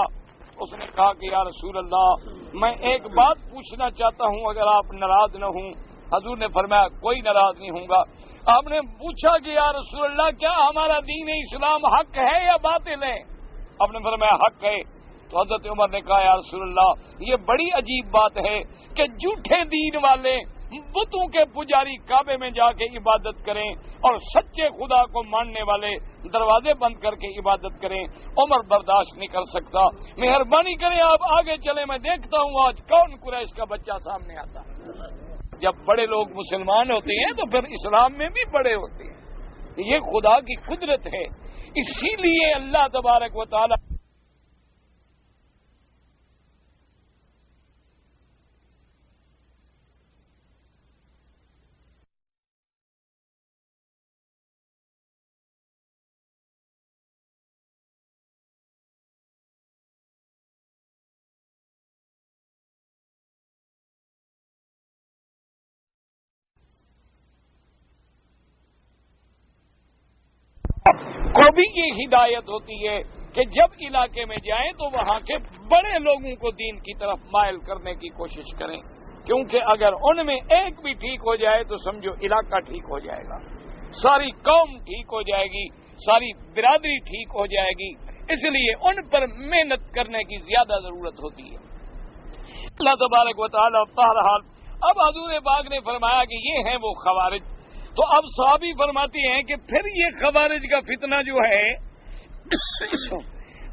اس نے کہا کہ یا رسول اللہ میں ایک بات پوچھنا چاہتا ہوں اگر آپ ناراض نہ ہوں. حضور نے فرمایا کوئی ناراض نہیں ہوں گا. آپ نے پوچھا کہ یا رسول اللہ کیا ہمارا دین اسلام حق ہے یا باطل ہے؟ آپ نے فرمایا حق ہے. تو حضرت عمر نے کہا یا رسول اللہ یہ بڑی عجیب بات ہے کہ جھوٹے دین والے بتوں کے پجاری کعبے میں جا کے عبادت کریں اور سچے خدا کو ماننے والے دروازے بند کر کے عبادت کریں. عمر برداشت نہیں کر سکتا. مہربانی کریں آپ آگے چلیں، میں دیکھتا ہوں آج کون قریش کا بچہ سامنے آتا. جب بڑے لوگ مسلمان ہوتے ہیں تو پھر اسلام میں بھی بڑے ہوتے ہیں. یہ خدا کی قدرت ہے. اسی لیے اللہ تبارک و تعالی کو بھی یہ ہدایت ہوتی ہے کہ جب علاقے میں جائیں تو وہاں کے بڑے لوگوں کو دین کی طرف مائل کرنے کی کوشش کریں، کیونکہ اگر ان میں ایک بھی ٹھیک ہو جائے تو سمجھو علاقہ ٹھیک ہو جائے گا، ساری قوم ٹھیک ہو جائے گی، ساری برادری ٹھیک ہو جائے گی. اس لیے ان پر محنت کرنے کی زیادہ ضرورت ہوتی ہے. اللہ تبارک و تعالیٰ بہرحال اب حضور پاک نے فرمایا کہ یہ ہیں وہ خوارج. تو اب صحابی فرماتے ہیں کہ پھر یہ خوارج کا فتنہ جو ہے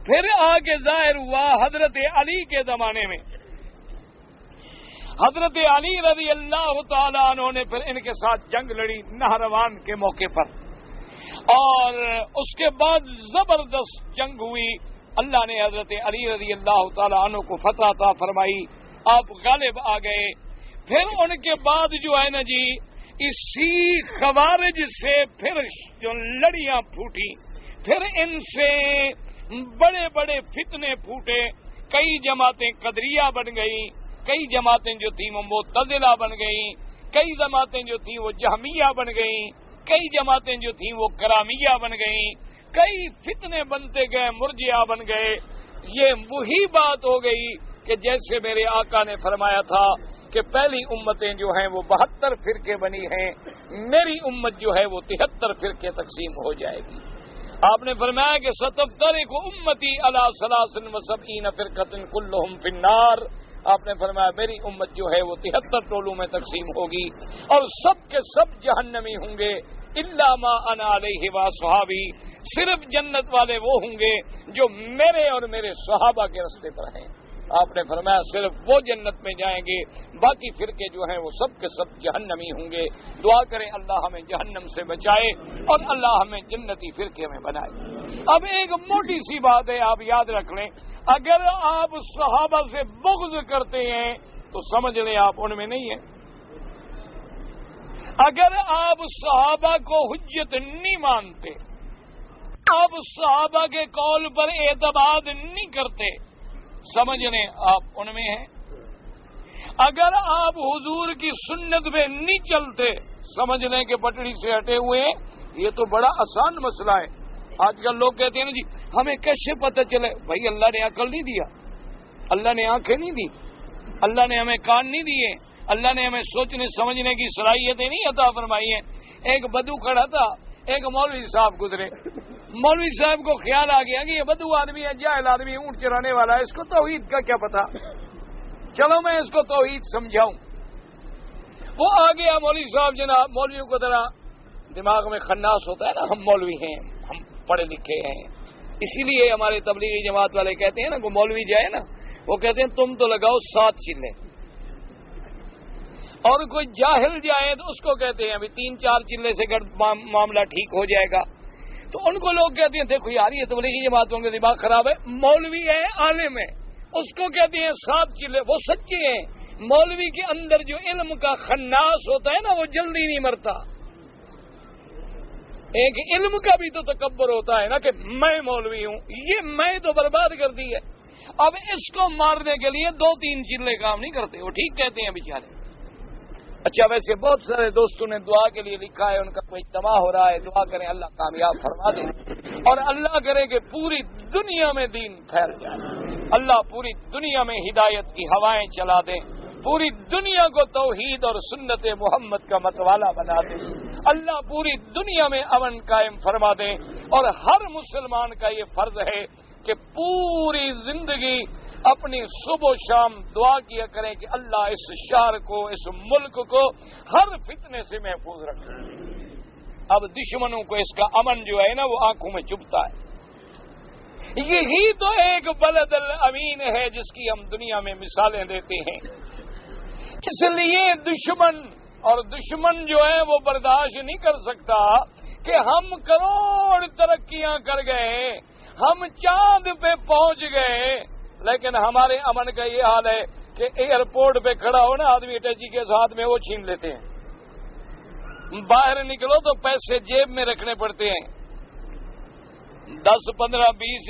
پھر آگے ظاہر ہوا حضرت علی کے زمانے میں. حضرت علی رضی اللہ تعالیٰ عنہ نے پھر ان کے ساتھ جنگ لڑی نہروان کے موقع پر، اور اس کے بعد زبردست جنگ ہوئی. اللہ نے حضرت علی رضی اللہ تعالیٰ عنہ کو فتح عطا فرمائی، آپ غالب آ گئے. پھر ان کے بعد جو ہے نا جی اسی خوارج سے پھر جو لڑیاں پھوٹی، پھر ان سے بڑے بڑے فتنے پھوٹے. کئی جماعتیں قدریہ بن گئیں، کئی جماعتیں جو تھیں وہ معتزلہ بن گئیں، کئی جماعتیں جو تھیں وہ جہمیہ بن گئیں، کئی جماعتیں جو تھیں وہ کرامیہ بن گئیں، کئی فتنے بنتے گئے، مرجئہ بن گئے. یہ وہی بات ہو گئی کہ جیسے میرے آقا نے فرمایا تھا کہ پہلی امتیں جو ہیں وہ 72 فرقے بنی ہیں، میری امت جو ہے وہ 73 فرقے تقسیم ہو جائے گی. آپ نے فرمایا کہ ستفترق امتی علی 73 فرقۃ کلہم فی النار. آپ نے فرمایا میری امت جو ہے وہ 73 ٹولوں میں تقسیم ہوگی اور سب کے سب جہنمی ہوں گے الا ما انا علیہ واصحابی. صرف جنت والے وہ ہوں گے جو میرے اور میرے صحابہ کے راستے پر ہیں. آپ نے فرمایا صرف وہ جنت میں جائیں گے، باقی فرقے جو ہیں وہ سب کے سب جہنمی ہوں گے. دعا کریں اللہ ہمیں جہنم سے بچائے اور اللہ ہمیں جنتی فرقے میں بنائے. اب ایک موٹی سی بات ہے، آپ یاد رکھ لیں، اگر آپ صحابہ سے بغض کرتے ہیں تو سمجھ لیں آپ ان میں نہیں ہیں. اگر آپ صحابہ کو حجت نہیں مانتے، آپ صحابہ کے قول پر اعتماد نہیں کرتے، سمجھ لیں آپ ان میں ہیں. اگر آپ حضور کی سنت میں نہیں چلتے، سمجھ لیں کہ پٹڑی سے ہٹے ہوئے ہیں. یہ تو بڑا آسان مسئلہ ہے. آج کل لوگ کہتے ہیں نا جی ہمیں کیسے پتہ چلے؟ بھائی اللہ نے عقل نہیں دیا، اللہ نے آنکھیں نہیں دی، اللہ نے ہمیں کان نہیں دیے، اللہ نے ہمیں سوچنے سمجھنے کی صلاحیتیں نہیں عطا فرمائی ہیں. ایک بدو کھڑا تھا، ایک مولوی صاحب گزرے، مولوی صاحب کو خیال آ گیا کہ یہ بدو آدمی ہے، جاہل آدمی ہے، اونٹ چرانے والا ہے، اس کو توحید کا کیا پتا، چلو میں اس کو توحید سمجھاؤں. وہ آ گیا مولوی صاحب. جناب مولویوں کو ذرا دماغ میں خناس ہوتا ہے نا، ہم مولوی ہیں، ہم پڑھے لکھے ہیں، اسی لیے ہمارے تبلیغی جماعت والے کہتے ہیں نا کہ مولوی جائے نا وہ کہتے ہیں تم تو لگاؤ 7 چلے، اور کوئی جاہل جائے تو اس کو کہتے ہیں ابھی 3-4 چلے سے معاملہ ٹھیک ہو جائے گا. تو ان کو لوگ کہتے ہیں دیکھو یار یہ تبلیغی جماعتوں کا دماغ خراب ہے. مولوی ہے، عالم ہے، اس کو کہتے ہیں 7 چلے. وہ سچے ہیں. مولوی کے اندر جو علم کا خناس ہوتا ہے نا وہ جلدی نہیں مرتا. ایک علم کا بھی تو تکبر ہوتا ہے نا کہ میں مولوی ہوں، یہ میں تو برباد کر دی ہے. اب اس کو مارنے کے لیے 2-3 چلے کام نہیں کرتے، وہ ٹھیک کہتے ہیں بیچارے. اچھا ویسے بہت سارے دوستوں نے دعا کے لیے لکھا ہے، ان کا کوئی اجتماع ہو رہا ہے، دعا کریں اللہ کامیاب فرما دے اور اللہ کرے کہ پوری دنیا میں دین پھیل جائے. اللہ پوری دنیا میں ہدایت کی ہوائیں چلا دیں، پوری دنیا کو توحید اور سنت محمد کا متوالا بنا دے. اللہ پوری دنیا میں امن قائم فرما دے. اور ہر مسلمان کا یہ فرض ہے کہ پوری زندگی اپنی صبح و شام دعا کیا کریں کہ اللہ اس شہر کو، اس ملک کو ہر فتنے سے محفوظ رکھے۔ اب دشمنوں کو اس کا امن جو ہے نا وہ آنکھوں میں چبھتا ہے۔ یہی تو ایک بلد الامین ہے جس کی ہم دنیا میں مثالیں دیتے ہیں۔ اس لیے دشمن جو ہے وہ برداشت نہیں کر سکتا کہ ہم کروڑ ترقیاں کر گئے، ہم چاند پہ پہنچ گئے، لیکن ہمارے امن کا یہ حال ہے کہ ایئرپورٹ پہ کھڑا ہو نا آدمی اٹیچی کے ساتھ میں وہ چھین لیتے ہیں، باہر نکلو تو پیسے جیب میں رکھنے پڑتے ہیں، 10 15 20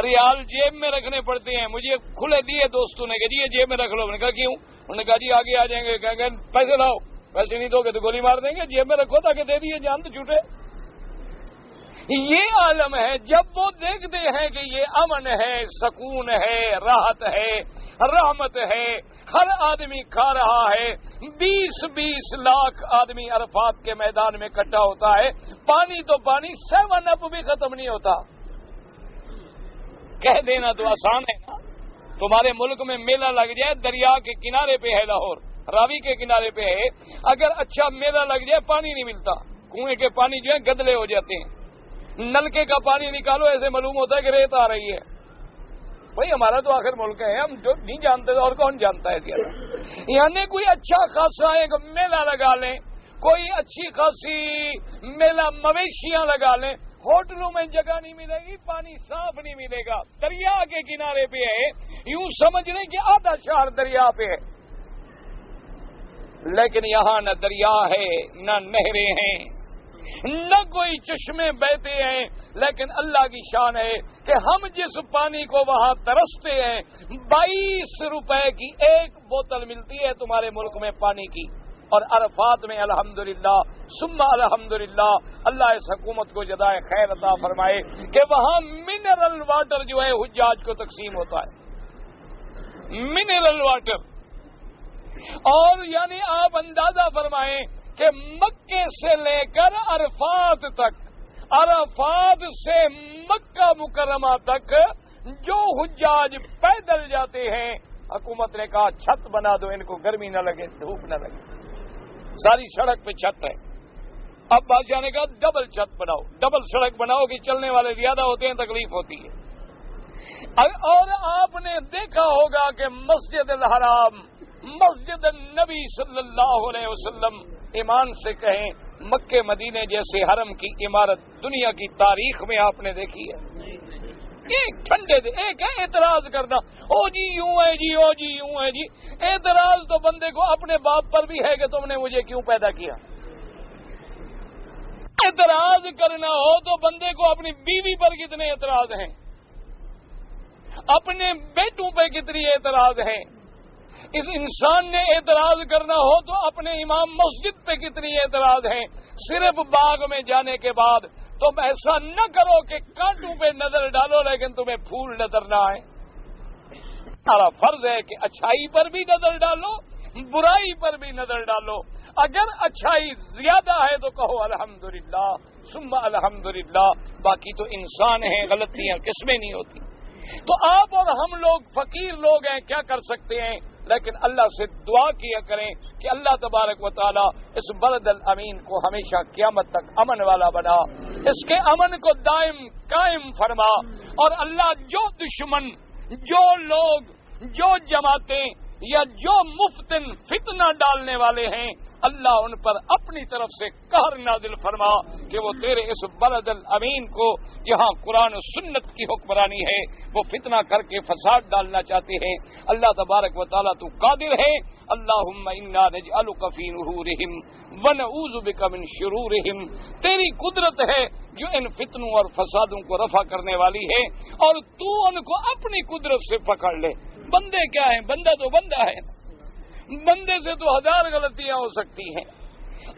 ریال جیب میں رکھنے پڑتے ہیں۔ مجھے کھلے دیے دوستوں نے کہ جی یہ جیب میں رکھ لو، میں نے کہا کیوں؟ انہوں نے کہا جی آگے آ جائیں گے، کہیں گے پیسے لاؤ، پیسے نہیں دو گے تو گولی مار دیں گے، جیب میں رکھو تاکہ دے دیے جان تو چھوٹے۔ یہ عالم ہے۔ جب وہ دیکھتے ہیں کہ یہ امن ہے، سکون ہے، راحت ہے، رحمت ہے، ہر آدمی کھا رہا ہے، 20 لاکھ آدمی عرفات کے میدان میں اکٹھا ہوتا ہے، پانی تو پانی 7 اپ بھی ختم نہیں ہوتا۔ کہہ دینا تو آسان ہے نا، تمہارے ملک میں میلہ لگ جائے، دریا کے کنارے پہ ہے لاہور، راوی کے کنارے پہ ہے، اگر اچھا میلہ لگ جائے پانی نہیں ملتا، کنویں کے پانی جو ہے گدلے ہو جاتے ہیں، نلکے کا پانی نکالو ایسے معلوم ہوتا ہے کہ ریت آ رہی ہے۔ بھائی ہمارا تو آخر ملک ہے، ہم جو نہیں جانتے اور کون جانتا ہے زیادہ۔ یعنی کوئی اچھا خاصا ایک میلہ لگا لیں، کوئی اچھی خاصی میلہ مویشیاں لگا لیں، ہوٹلوں میں جگہ نہیں ملے گی، پانی صاف نہیں ملے گا، دریا کے کنارے پہ ہے، یوں سمجھ لیں کہ آدھا شہر دریا پہ ہے، لیکن یہاں نہ دریا ہے، نہ نہریں ہیں، نہ کوئی چشمے بہتے ہیں، لیکن اللہ کی شان ہے کہ ہم جس پانی کو وہاں ترستے ہیں، 22 روپے کی ایک بوتل ملتی ہے تمہارے ملک میں پانی کی، اور عرفات میں الحمدللہ ثم الحمدللہ اللہ اس حکومت کو جزائے خیر عطا فرمائے کہ وہاں منرل واٹر جو ہے حجاج کو تقسیم ہوتا ہے، منرل واٹر۔ اور یعنی آپ اندازہ فرمائیں کہ مکے سے لے کر عرفات تک، عرفات سے مکہ مکرمہ تک جو حجاج پیدل جاتے ہیں، حکومت نے کہا چھت بنا دو، ان کو گرمی نہ لگے، دھوپ نہ لگے، ساری سڑک پہ چھت ہے۔ اب بادشاہ نے کہا ڈبل چھت بناؤ، ڈبل سڑک بناؤ کہ چلنے والے زیادہ ہوتے ہیں، تکلیف ہوتی ہے۔ اور آپ نے دیکھا ہوگا کہ مسجد الحرام، مسجد النبی صلی اللہ علیہ وسلم، ایمان سے کہیں مکے مدینے جیسے حرم کی عمارت دنیا کی تاریخ میں آپ نے دیکھی ہے؟ ایک ٹھنڈے دے ایک ہے اعتراض کرنا، او جی یوں ہے جی، او جی یوں ہے جی، اعتراض تو بندے کو اپنے باپ پر بھی ہے کہ تم نے مجھے کیوں پیدا کیا۔ اعتراض کرنا ہو تو بندے کو اپنی بیوی پر کتنے اعتراض ہیں، اپنے بیٹوں پہ کتنی اعتراض ہیں۔ اس انسان نے اعتراض کرنا ہو تو اپنے امام مسجد پہ کتنی اعتراض ہیں۔ صرف باغ میں جانے کے بعد تم ایسا نہ کرو کہ کانٹوں پہ نظر ڈالو لیکن تمہیں پھول نظر نہ آئے۔ تمہارا فرض ہے کہ اچھائی پر بھی نظر ڈالو، برائی پر بھی نظر ڈالو۔ اگر اچھائی زیادہ ہے تو کہو الحمدللہ ثم الحمدللہ، باقی تو انسان ہیں، غلطیاں کس میں نہیں ہوتی۔ تو آپ اور ہم لوگ فقیر لوگ ہیں، کیا کر سکتے ہیں؟ لیکن اللہ سے دعا کیا کریں کہ اللہ تبارک و تعالی اس بلد الامین کو ہمیشہ قیامت تک امن والا بنا، اس کے امن کو دائم قائم فرما، اور اللہ جو دشمن، جو لوگ، جو جماعتیں یا جو مفتن فتنہ ڈالنے والے ہیں، اللہ ان پر اپنی طرف سے قہر نازل فرما کہ وہ تیرے اس بلد الامین کو جہاں قرآن و سنت کی حکمرانی ہے وہ فتنہ کر کے فساد ڈالنا چاہتے ہیں۔ اللہ تبارک و تعالیٰ تو قادر ہے۔ اللہم انا نجعلک فی نحورہم ونعوذ بک من شرورہم، تیری قدرت ہے جو ان فتنوں اور فسادوں کو رفع کرنے والی ہے، اور تو ان کو اپنی قدرت سے پکڑ لے۔ بندے کیا ہیں؟ بندہ تو بندہ ہے، بندے سے تو 1000 غلطیاں ہو سکتی ہیں۔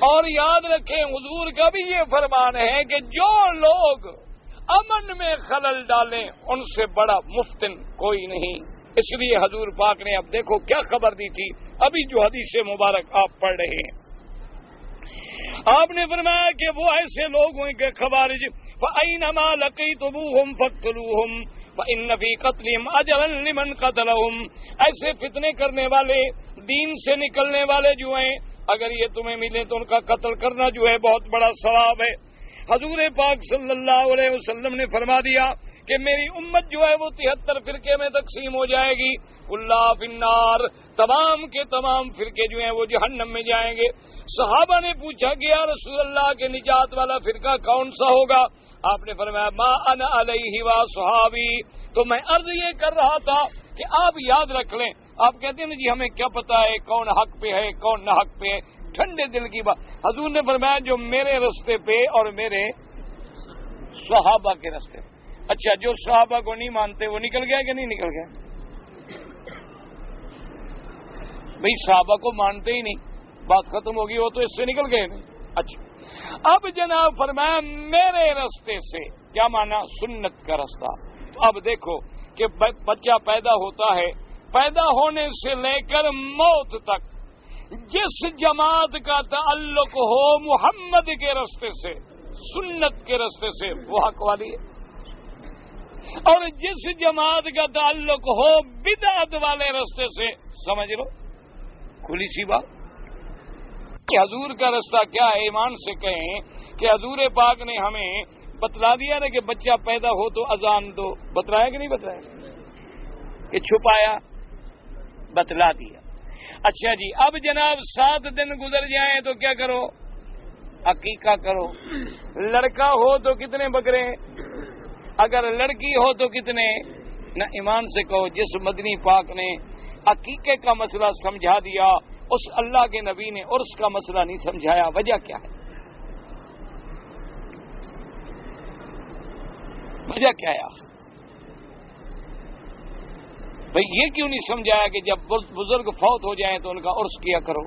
اور یاد رکھیں حضور کا بھی یہ فرمان ہے کہ جو لوگ امن میں خلل ڈالیں ان سے بڑا مفتن کوئی نہیں۔ اس لیے حضور پاک نے اب دیکھو کیا خبر دی تھی، ابھی جو حدیث مبارک آپ پڑھ رہے ہیں، آپ نے فرمایا کہ وہ ایسے لوگ ہیں کہ خوارج فَأَيْنَمَا لَقِيتُمُوهُمْ فَاقْتُلُوهُمْ فإن فی قتلہم اجرا لمن قتلہم، ایسے فتنے کرنے والے، دین سے نکلنے والے جو ہیں، اگر یہ تمہیں ملے تو ان کا قتل کرنا جو ہے بہت بڑا ثواب ہے۔ حضور پاک صلی اللہ علیہ وسلم نے فرما دیا کہ میری امت جو ہے وہ 73 فرقے میں تقسیم ہو جائے گی، کلھا فی النار، تمام کے تمام فرقے جو ہیں وہ جہنم میں جائیں گے۔ صحابہ نے پوچھا کہ یا رسول اللہ کے نجات والا فرقہ کون سا ہوگا؟ آپ نے فرمایا ما انا علیہ و صحابی۔ تو میں عرض یہ کر رہا تھا کہ آپ یاد رکھ لیں، آپ کہتے ہیں جی ہمیں کیا پتا ہے کون حق پہ ہے کون نہ حق پہ ہے، ٹھنڈے دل کی بات۔ حضور نے فرمایا جو میرے راستے پہ اور میرے صحابہ کے راستے پہ۔ اچھا، جو صحابہ کو نہیں مانتے وہ نکل گیا کہ نہیں نکل گیا؟ بھئی صحابہ کو مانتے ہی نہیں، بات ختم ہوگی، وہ تو اس سے نکل گئے نہیں۔ اچھا، اب جناب فرمایا میرے راستے سے، کیا مانا؟ سنت کا راستہ۔ اب دیکھو کہ بچہ پیدا ہوتا ہے، پیدا ہونے سے لے کر موت تک جس جماعت کا تعلق ہو محمد کے راستے سے، سنت کے راستے سے، وہ حق والی ہے، اور جس جماعت کا تعلق ہو بدعت والے راستے سے، سمجھ لو کھلی سی بات کہ حضور کا راستہ کیا ہے۔ ایمان سے کہیں کہ حضور پاک نے ہمیں بتلا دیا نا کہ بچہ پیدا ہو تو اذان دو، بتلایا کہ نہیں بتلایا؟ کہ چھپایا؟ بتلا دیا۔ اچھا جی، اب جناب 7 دن گزر جائیں تو کیا کرو؟ عقیقہ کرو۔ لڑکا ہو تو کتنے بکرے، اگر لڑکی ہو تو کتنے؟ نہ ایمان سے کہو جس مدنی پاک نے عقیقے کا مسئلہ سمجھا دیا اس اللہ کے نبی نے عرس کا مسئلہ نہیں سمجھایا، وجہ کیا ہے؟ وجہ کیا ہے بھئی؟ یہ کیوں نہیں سمجھایا کہ جب بزرگ فوت ہو جائیں تو ان کا عرس کیا کرو؟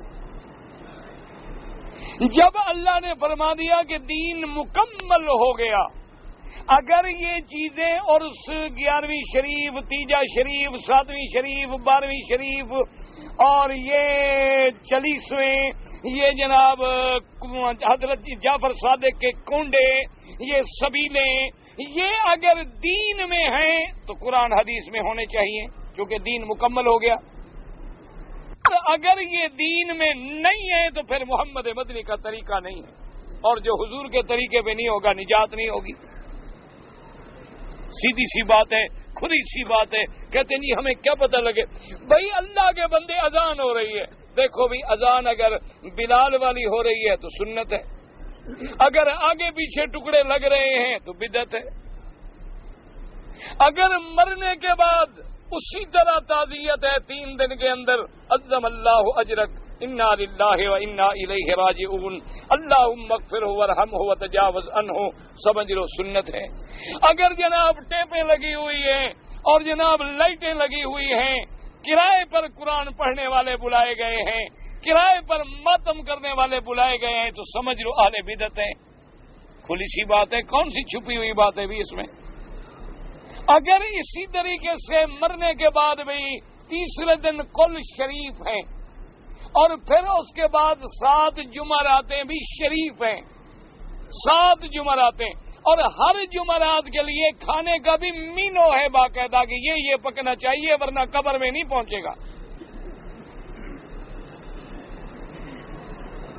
جب اللہ نے فرما دیا کہ دین مکمل ہو گیا، اگر یہ چیزیں عرس 11ویں شریف، تیجا شریف، 7ویں شریف، 12ویں شریف اور یہ 40ویں، یہ جناب حضرت جعفر صادق کے کنڈے، یہ سبیلیں، یہ اگر دین میں ہیں تو قرآن حدیث میں ہونے چاہیے کیونکہ دین مکمل ہو گیا۔ اگر یہ دین میں نہیں ہے تو پھر محمد مدنی کا طریقہ نہیں ہے، اور جو حضور کے طریقے پہ نہیں ہوگا نجات نہیں ہوگی۔ سیدھی سی بات ہے، کھلی سی بات ہے۔ کہتے نہیں ہمیں کیا پتہ لگے؟ بھائی اللہ کے بندے، اذان ہو رہی ہے، دیکھو بھی اذان اگر بلال والی ہو رہی ہے تو سنت ہے، اگر آگے پیچھے ٹکڑے لگ رہے ہیں تو بدعت ہے، اگر مرنے کے بعد اسی طرح تعزیت ہے 3 دن کے اندر، عظم اللہ اجرک، انا للہ و انا الیہ راجعون، اللہم اغفرہ وارحمہ وتجاوز عنہ، سمجھ لو سنت ہے۔ اگر جناب ٹیپیں لگی ہوئی ہیں اور جناب لائٹیں لگی ہوئی ہیں، کرائے پر قرآن پڑھنے والے بلائے گئے ہیں، کرائے پر ماتم کرنے والے بلائے گئے ہیں تو سمجھ لو اہل بدعت ہیں۔ کھلی سی بات ہے، کون سی چھپی ہوئی بات ہے بھی اس میں؟ اگر اسی طریقے سے مرنے کے بعد بھی 3 دن کل شریف ہیں اور پھر اس کے بعد 7 جمعراتیں بھی شریف ہیں، 7 جمعراتیں، اور ہر جمعرات کے لیے کھانے کا بھی مینو ہے باقاعدہ کہ یہ پکنا چاہیے ورنہ قبر میں نہیں پہنچے گا۔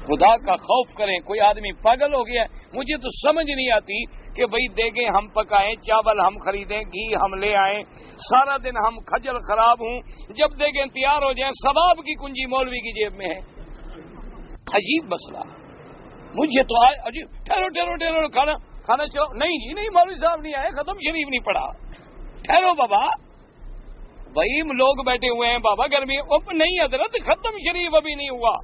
خدا کا خوف کریں، کوئی آدمی پاگل ہو گیا ہے۔ مجھے تو سمجھ نہیں آتی کہ بھئی دیگیں ہم پکائیں، چاول ہم خریدیں، گھی ہم لے آئیں، سارا دن ہم کھجل خراب ہوں، جب دیگیں تیار ہو جائیں ثواب کی کنجی مولوی کی جیب میں ہے۔ عجیب مسئلہ، مجھے تو عجیب۔ ٹھہرو کھانا چلو، نہیں جی نہیں، مولوی صاحب نہیں آئے، ختم شریف نہیں پڑھا۔ ٹھہرو بابا، بھائی لوگ بیٹھے ہوئے ہیں بابا گرمی، نہیں حضرت ختم شریف ابھی نہیں ہوا،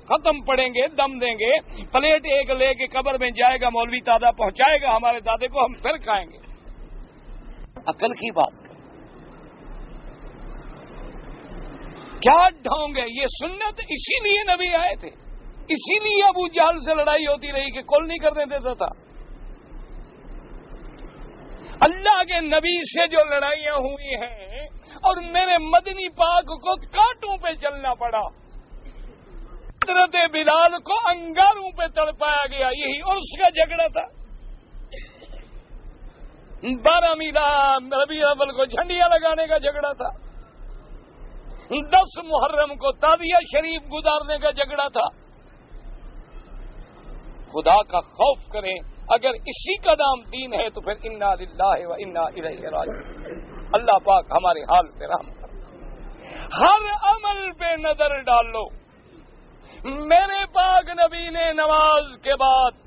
ختم پڑھیں گے، دم دیں گے، پلیٹ ایک لے کے قبر میں جائے گا، مولوی دادا پہنچائے گا ہمارے دادے کو، ہم پھر کھائیں گے۔ عقل کی بات کیا ڈھونگ ہے یہ؟ سنت اسی لیے نبی آئے تھے، اسی لیے ابو جہل سے لڑائی ہوتی رہی کہ کل نہیں کرنے دیتا تھا۔ اللہ کے نبی سے جو لڑائیاں ہوئی ہیں اور میرے مدنی پاک کو کانٹوں پہ چلنا پڑا، حضرت بلال کو انگاروں پہ تڑپایا گیا، یہی عرس کا جھگڑا تھا۔ 12 میلہ ربیع الاول کو جھنڈیاں لگانے کا جھگڑا تھا، 10 محرم کو تعزیہ شریف گزارنے کا جھگڑا تھا۔ خدا کا خوف کریں، اگر اسی کا نام دین ہے تو پھر انا للہ و انا الیہ راجعون۔ اللہ پاک ہمارے حال پہ رحم کرے، ہر عمل پہ نظر ڈال لو۔ میرے پاک نبی نے نماز کے بعد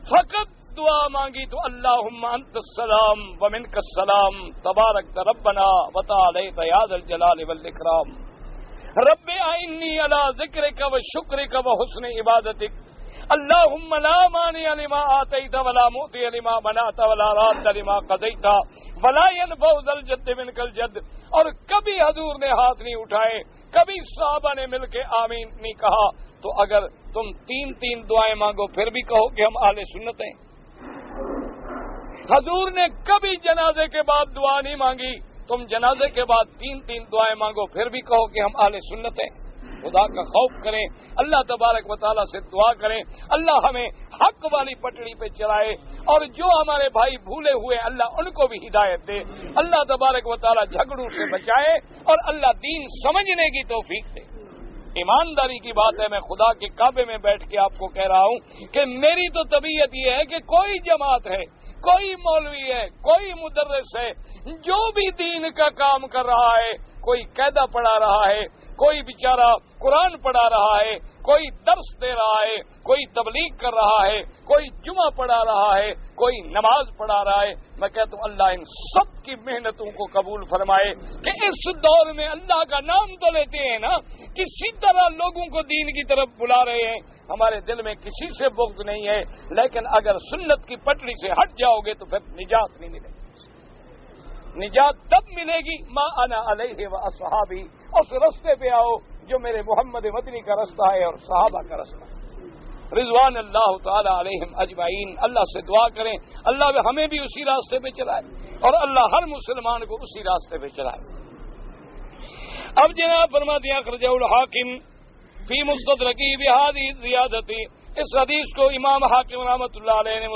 فقط دعا مانگی تو اللہم انت السلام ومنک السلام تبارک ربنا وتعالیت یا ذا الجلال والاکرام رب اعنی علی ذکرک و شکرک و حسن عبادتک اللہم لا مانع لما آتیت ولا معطی لما منعت ولا راد لما قضیت ولا ينفع ذا الجد منک الجد۔ اور کبھی حضور نے ہاتھ نہیں اٹھائے، کبھی صحابہ نے مل کے آمین نہیں کہا۔ تو اگر تم 3 دعائیں مانگو پھر بھی کہو کہ ہم اہل سنت ہیں۔ حضور نے کبھی جنازے کے بعد دعا نہیں مانگی، تم جنازے کے بعد 3 دعائیں مانگو پھر بھی کہو کہ ہم اہل سنت ہیں۔ خدا کا خوف کریں، اللہ تبارک و تعالیٰ سے دعا کریں، اللہ ہمیں حق والی پٹڑی پہ چلائے، اور جو ہمارے بھائی بھولے ہوئے اللہ ان کو بھی ہدایت دے، اللہ تبارک و تعالیٰ جھگڑوں سے بچائے، اور اللہ دین سمجھنے کی توفیق دے۔ ایمانداری کی بات ہے، میں خدا کے کعبے میں بیٹھ کے آپ کو کہہ رہا ہوں کہ میری تو طبیعت یہ ہے کہ کوئی جماعت ہے، کوئی مولوی ہے، کوئی مدرس ہے، جو بھی دین کا کام کر رہا ہے، کوئی قاعدہ پڑھا رہا ہے، کوئی بیچارہ قرآن پڑھا رہا ہے، کوئی درس دے رہا ہے، کوئی تبلیغ کر رہا ہے، کوئی جمعہ پڑھا رہا ہے، کوئی نماز پڑھا رہا ہے، میں کہتا ہوں اللہ ان سب کی محنتوں کو قبول فرمائے کہ اس دور میں اللہ کا نام تو لیتے ہیں نا، کسی طرح لوگوں کو دین کی طرف بلا رہے ہیں، ہمارے دل میں کسی سے بغض نہیں ہے، لیکن اگر سنت کی پٹڑی سے ہٹ جاؤ گے تو پھر نجات نہیں ملے گی۔ نجات تب ملے گی ما انا علیہ و اصحابی، اس رستے پہ آؤ جو میرے محمد مدنی کا رستہ ہے اور صحابہ کا رستہ ہے رضوان اللہ تعالی علیہم اجمعین۔ اللہ سے دعا کریں اللہ ہمیں بھی اسی راستے پہ چلائے، اور اللہ ہر مسلمان کو اسی راستے پہ چلائے۔ اب جناب فرماتے ہیں اخرجہ الحاکم فی مستدرکی بہذہ زیادت، اس حدیث کو امام حاکم رحمۃ اللہ علیہ نے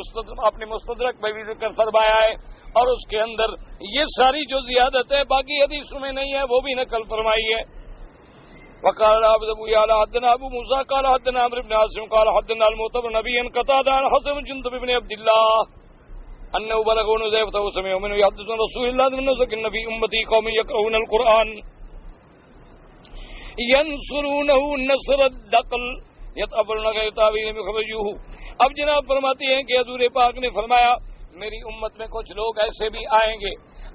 اپنے مستدرک میں بھی ذکر فرمایا ہے، اور اس کے اندر یہ ساری جو زیادت ہے باقی حدیثوں میں نہیں ہے وہ بھی نقل فرمائی ہے۔ وقال ابو يعلى حدثنا ابو موسى قال حدثنا عمرو بن عاصم قال حدثنا المعتبر نبيا قتادة عن حسن جندب بن عبد الله انه بلغه حذيفة وسمعه منه يحدث عن رسول الله من نزك النبي امتي قوم يقرؤون القرآن ينصرونه نصر الدقل يتقبلون غير تاويل بخرجوه۔ اب جناب فرماتے ہیں کہ حضور پاک نے فرمایا میری امت میں کچھ لوگ ایسے بھی آئیں گے،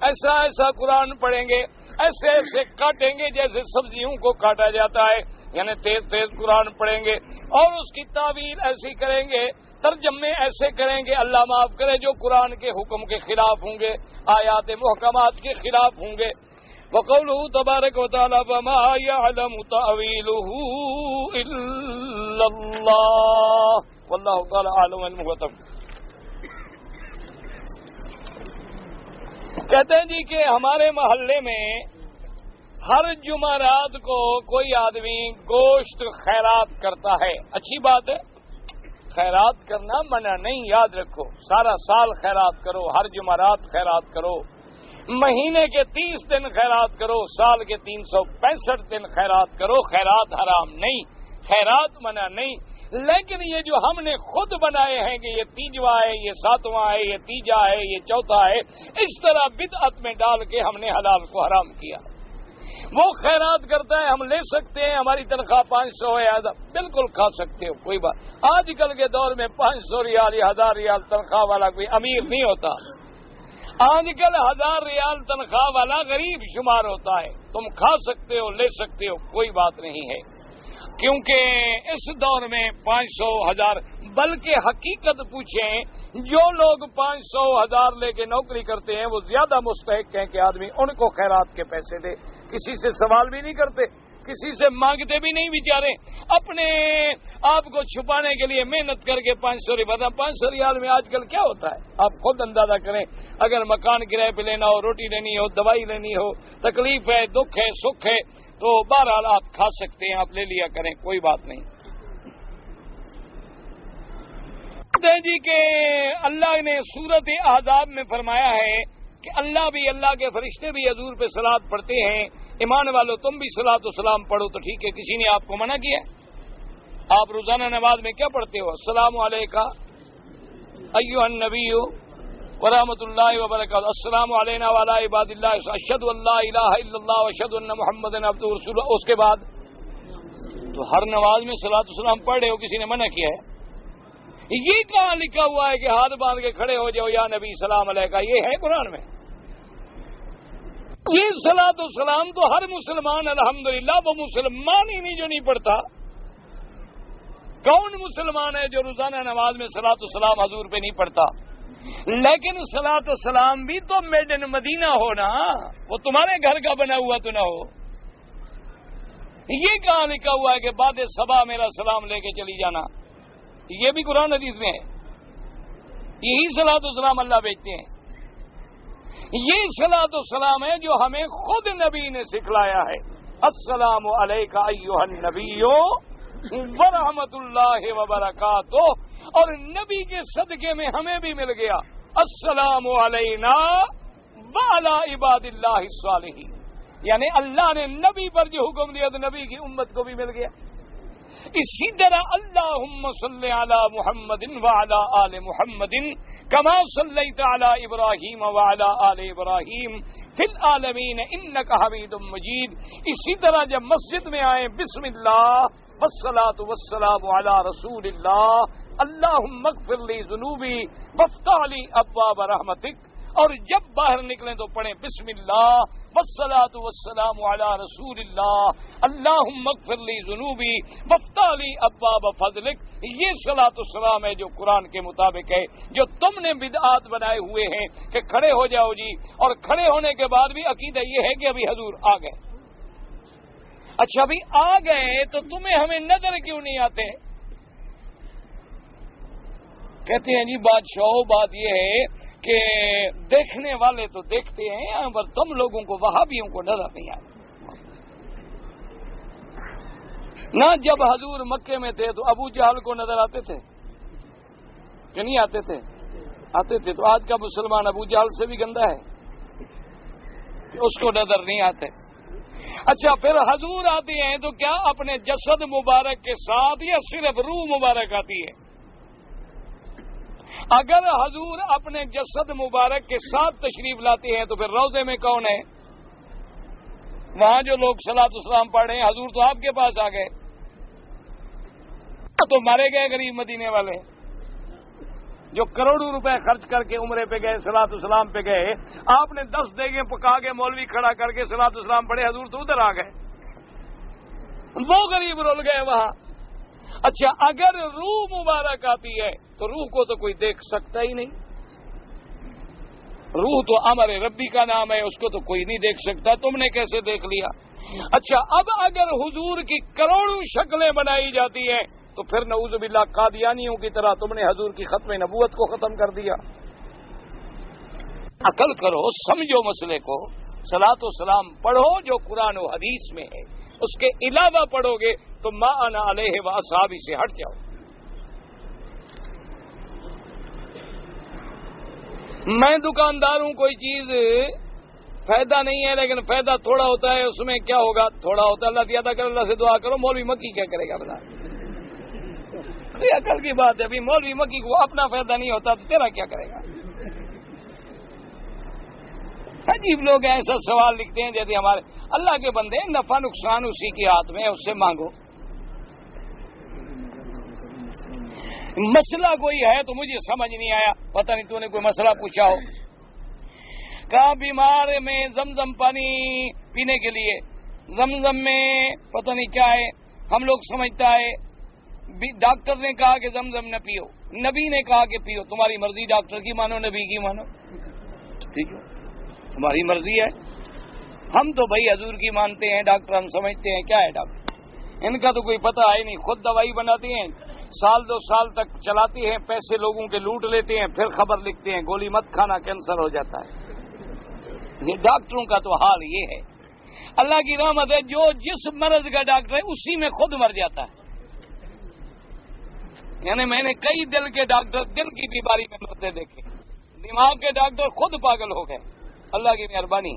ایسا ایسا قرآن پڑھیں گے، ایسے ایسے کاٹیں گے جیسے سبزیوں کو کاٹا جاتا ہے، یعنی تیز تیز قرآن پڑھیں گے، اور اس کی تعویل ایسی کریں گے، ترجمے ایسے کریں گے، اللہ معاف کرے جو قرآن کے حکم کے خلاف ہوں گے، آیات محکمات کے خلاف ہوں گے۔ وقوله تبارک وتعالی وما يعلم تأويله الا الله والله تعالی اعلم بالمتقين۔ کہتے ہیں جی کہ ہمارے محلے میں ہر جمعرات کو کوئی آدمی گوشت خیرات کرتا ہے، اچھی بات ہے، خیرات کرنا منع نہیں، یاد رکھو سارا سال خیرات کرو، ہر جمعرات خیرات کرو، مہینے کے 30 دن خیرات کرو، سال کے 365 دن خیرات کرو، خیرات حرام نہیں، خیرات منع نہیں، لیکن یہ جو ہم نے خود بنائے ہیں کہ یہ تیجواں ہے، یہ ساتواں ہے، یہ تیجا ہے، یہ چوتھا ہے، اس طرح بدعت میں ڈال کے ہم نے حلال کو حرام کیا۔ وہ خیرات کرتا ہے، ہم لے سکتے ہیں، ہماری تنخواہ 500 ہے، بالکل کھا سکتے ہو، کوئی بات۔ آج کل کے دور میں 500 ریال یا 1000 ریال تنخواہ والا کوئی امیر نہیں ہوتا، آج کل 1000 ریال تنخواہ والا غریب شمار ہوتا ہے۔ تم کھا سکتے ہو، لے سکتے ہو، کوئی بات نہیں ہے، کیونکہ اس دور میں 500 1000 بلکہ حقیقت پوچھیں جو لوگ 500 1000 لے کے نوکری کرتے ہیں وہ زیادہ مستحق ہیں کہ آدمی ان کو خیرات کے پیسے دے، کسی سے سوال بھی نہیں کرتے، کسی سے مانگتے بھی نہیں، بیچارے اپنے آپ کو چھپانے کے لیے محنت کر کے 500 ریال 500 ریال میں آج کل کیا ہوتا ہے آپ خود اندازہ کریں۔ اگر مکان کرائے پہ لینا ہو، روٹی لینی ہو، دوائی لینی ہو، تکلیف ہے، دکھ ہے، سکھ ہے، تو بہرحال آپ کھا سکتے ہیں، آپ لے لیا کریں، کوئی بات نہیں۔ جی کہ اللہ نے سورت احزاب میں فرمایا ہے کہ اللہ بھی، اللہ کے فرشتے بھی حضور پہ صلوات پڑھتے ہیں، ایمان والو تم بھی صلوات و سلام پڑھو. تو ٹھیک ہے، کسی نے آپ کو منع کیا؟ آپ روزانہ نماز میں کیا پڑھتے ہو؟ السلام علیکہ ایھا النبی ورحمۃ اللہ وبرکاتہ، السلام علینا وعلی عباد اللہ، اشہد ان لا الہ الا اللہ واشہد ان محمدا عبدہ ورسولہ. اس کے بعد تو ہر نماز میں صلوات و سلام پڑھ رہے ہو، کسی نے منع کیا ہے؟ یہ کہاں لکھا ہوا ہے کہ ہاتھ باندھ کے کھڑے ہو جاؤ یا نبی سلام علیکہ؟ یہ ہے قرآن میں؟ یہ صلوات و سلام تو ہر مسلمان الحمدللہ، وہ مسلمان ہی نہیں جو نہیں پڑھتا. کون مسلمان ہے جو روزانہ نماز میں صلوات و سلام حضور پہ نہیں پڑھتا؟ لیکن صلوات و سلام بھی تو میڈ ان مدینہ ہو نا، وہ تمہارے گھر کا بنا ہوا تو نہ ہو. یہ کہاں لکھا ہوا ہے کہ باد صبا میرا سلام لے کے چلی جانا؟ یہ بھی قرآن حدیث میں ہے. یہی صلوات و سلام اللہ بیچتے ہیں. یہ صلوات و سلام ہے جو ہمیں خود نبی نے سکھلایا ہے. السلام علیکہ ایھا النبی ورحمۃ اللہ وبرکاتہ. اور نبی کے صدقے میں ہمیں بھی مل گیا السلام علینا وعلی عباد اللہ الصالحین. یعنی اللہ نے نبی پر جو حکم دیا تو نبی کی امت کو بھی مل گیا. اسی طرح اللہم صلی علی محمد وعلی آل محمد کما صلیت علی ابراہیم وعلی آل ابراہیم فی العالمین انک حمید مجید. اسی طرح جب مسجد میں آئیں بسم اللہ والصلاۃ والسلام علی رسول اللہ اللہم اغفر لی ذنوبی وافتح لی ابواب رحمتک. اور جب باہر نکلیں تو پڑھیں بسم اللہ والصلاۃ والسلام علی رسول اللہ اللہم اغفر لی ذنوبی وافتح لی ابواب فضلک. یہ صلاۃ والسلام ہے جو قرآن کے مطابق ہے. جو تم نے بدعات بنائے ہوئے ہیں کہ کھڑے ہو جاؤ جی، اور کھڑے ہونے کے بعد بھی عقیدہ یہ ہے کہ ابھی حضور آ گئے. اچھا ابھی آ گئے تو تمہیں ہمیں نظر کیوں نہیں آتے؟ کہتے ہیں جی بادشاہ بات یہ ہے کہ دیکھنے والے تو دیکھتے ہیں، یہاں پر تم لوگوں کو وہابیوں کو نظر نہیں آتا. نہ جب حضور مکے میں تھے تو ابو جہل کو نظر آتے تھے کہ نہیں آتے تھے؟ آتے تھے. تو آج کا مسلمان ابو جہل سے بھی گندا ہے کہ اس کو نظر نہیں آتے. اچھا پھر حضور آتے ہیں تو کیا اپنے جسد مبارک کے ساتھ یا صرف روح مبارک آتی ہے؟ اگر حضور اپنے جسد مبارک کے ساتھ تشریف لاتے ہیں تو پھر روضے میں کون ہے؟ وہاں جو لوگ صلاۃ والسلام پڑھ رہے ہیں حضور تو آپ کے پاس آ گئے، تو مارے گئے غریب مدینے والے جو کروڑوں روپے خرچ کر کے عمرے پہ گئے، صلاۃ والسلام پہ گئے. آپ نے 10 دیگیں پکا کے مولوی کھڑا کر کے صلاۃ والسلام پڑھے، حضور تو ادھر آ گئے، وہ غریب رول گئے وہاں. اچھا اگر روح مبارک آتی ہے تو روح کو تو کوئی دیکھ سکتا ہی نہیں. روح تو امر ربی کا نام ہے، اس کو تو کوئی نہیں دیکھ سکتا. تم نے کیسے دیکھ لیا؟ اچھا اب اگر حضور کی کروڑوں شکلیں بنائی جاتی ہیں تو پھر نعوذ باللہ قادیانیوں کی طرح تم نے حضور کی ختم نبوت کو ختم کر دیا. عقل کرو، سمجھو مسئلے کو. صلاۃ و سلام پڑھو جو قرآن و حدیث میں ہے، اس کے علاوہ پڑھو گے تو ما انا علیہ و اصحابی سے ہٹ جاؤ. میں دکاندار ہوں، کوئی چیز فائدہ نہیں ہے لیکن فائدہ تھوڑا ہوتا ہے، اس میں کیا ہوگا؟ تھوڑا ہوتا ہے، اللہ زیادہ کرو، اللہ سے دعا کرو. مولوی مکی کیا کرے گا؟ بتا عقل کی بات ہے. ابھی مولوی مکی کو اپنا فائدہ نہیں ہوتا تو تیرا کیا کرے گا؟ عجیب لوگ ایسا سوال لکھتے ہیں جیسے ہمارے اللہ کے بندے، نفع نقصان اسی کے ہاتھ میں ہے، اس سے مانگو. مسئلہ کوئی ہے تو مجھے سمجھ نہیں آیا، پتہ نہیں تو نے کوئی مسئلہ پوچھا ہو. کہا بیمار میں زمزم پانی پینے کے لیے، زمزم میں پتہ نہیں کیا ہے، ہم لوگ سمجھتا ہے ڈاکٹر نے کہا کہ زمزم نہ پیو، نبی نے کہا کہ پیو. تمہاری مرضی، ڈاکٹر کی مانو نبی کی مانو، ٹھیک ہے تمہاری مرضی ہے. ہم تو بھائی حضور کی مانتے ہیں، ڈاکٹر ہم سمجھتے ہیں کیا ہے ڈاکٹر، ان کا تو کوئی پتہ ہے نہیں. خود دوائی بناتے ہیں، سال 2 سال تک چلاتے ہیں، پیسے لوگوں کے لوٹ لیتے ہیں، پھر خبر لکھتے ہیں گولی مت کھانا کینسر ہو جاتا ہے. یہ ڈاکٹروں کا تو حال یہ ہے. اللہ کی رحمت ہے جو جس مرض کا ڈاکٹر ہے اسی میں خود مر جاتا ہے. یعنی میں نے کئی دل کے ڈاکٹر دل کی بیماری میں مرتے دیکھے، دماغ کے ڈاکٹر خود پاگل ہو گئے۔ اللہ کی مہربانی،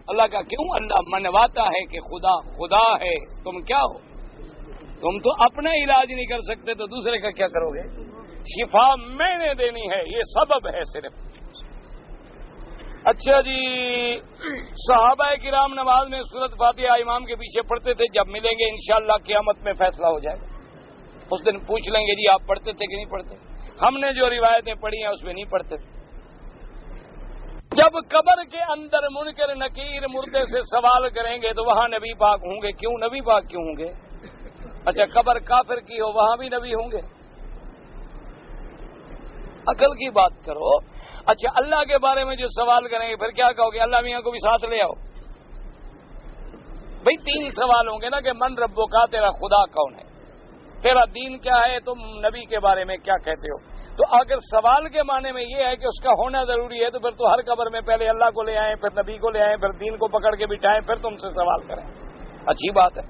اللہ کا کیوں اللہ منواتا ہے کہ خدا خدا ہے، تم کیا ہو؟ تم تو اپنا علاج نہیں کر سکتے تو دوسرے کا کیا کرو گے؟ شفا میں نے دینی ہے، یہ سبب ہے صرف۔ اچھا جی، صحابہ کرام نماز میں سورۃ فاتحہ امام کے پیچھے پڑھتے تھے، جب ملیں گے انشاءاللہ قیامت میں فیصلہ ہو جائے گا، اس دن پوچھ لیں گے جی آپ پڑھتے تھے کہ نہیں پڑھتے؟ ہم نے جو روایتیں پڑھی ہیں اس میں نہیں پڑھتے تھے۔ جب قبر کے اندر منکر نکیر مردے سے سوال کریں گے تو وہاں نبی پاک ہوں گے، کیوں نبی پاک کیوں ہوں گے؟ اچھا قبر کافر کی ہو وہاں بھی نبی ہوں گے؟ عقل کی بات کرو۔ اچھا اللہ کے بارے میں جو سوال کریں گے پھر کیا کہو گے؟ اللہ میاں کو بھی ساتھ لے آؤ۔ بھئی 3 سوال ہوں گے نا کہ من ربو کا، تیرا خدا کون ہے، تیرا دین کیا ہے، تم نبی کے بارے میں کیا کہتے ہو۔ تو اگر سوال کے معنی میں یہ ہے کہ اس کا ہونا ضروری ہے تو پھر تو ہر قبر میں پہلے اللہ کو لے آئیں، پھر نبی کو لے آئیں، پھر دین کو پکڑ کے بٹھائیں، پھر تم سے سوال کریں۔ اچھی بات ہے۔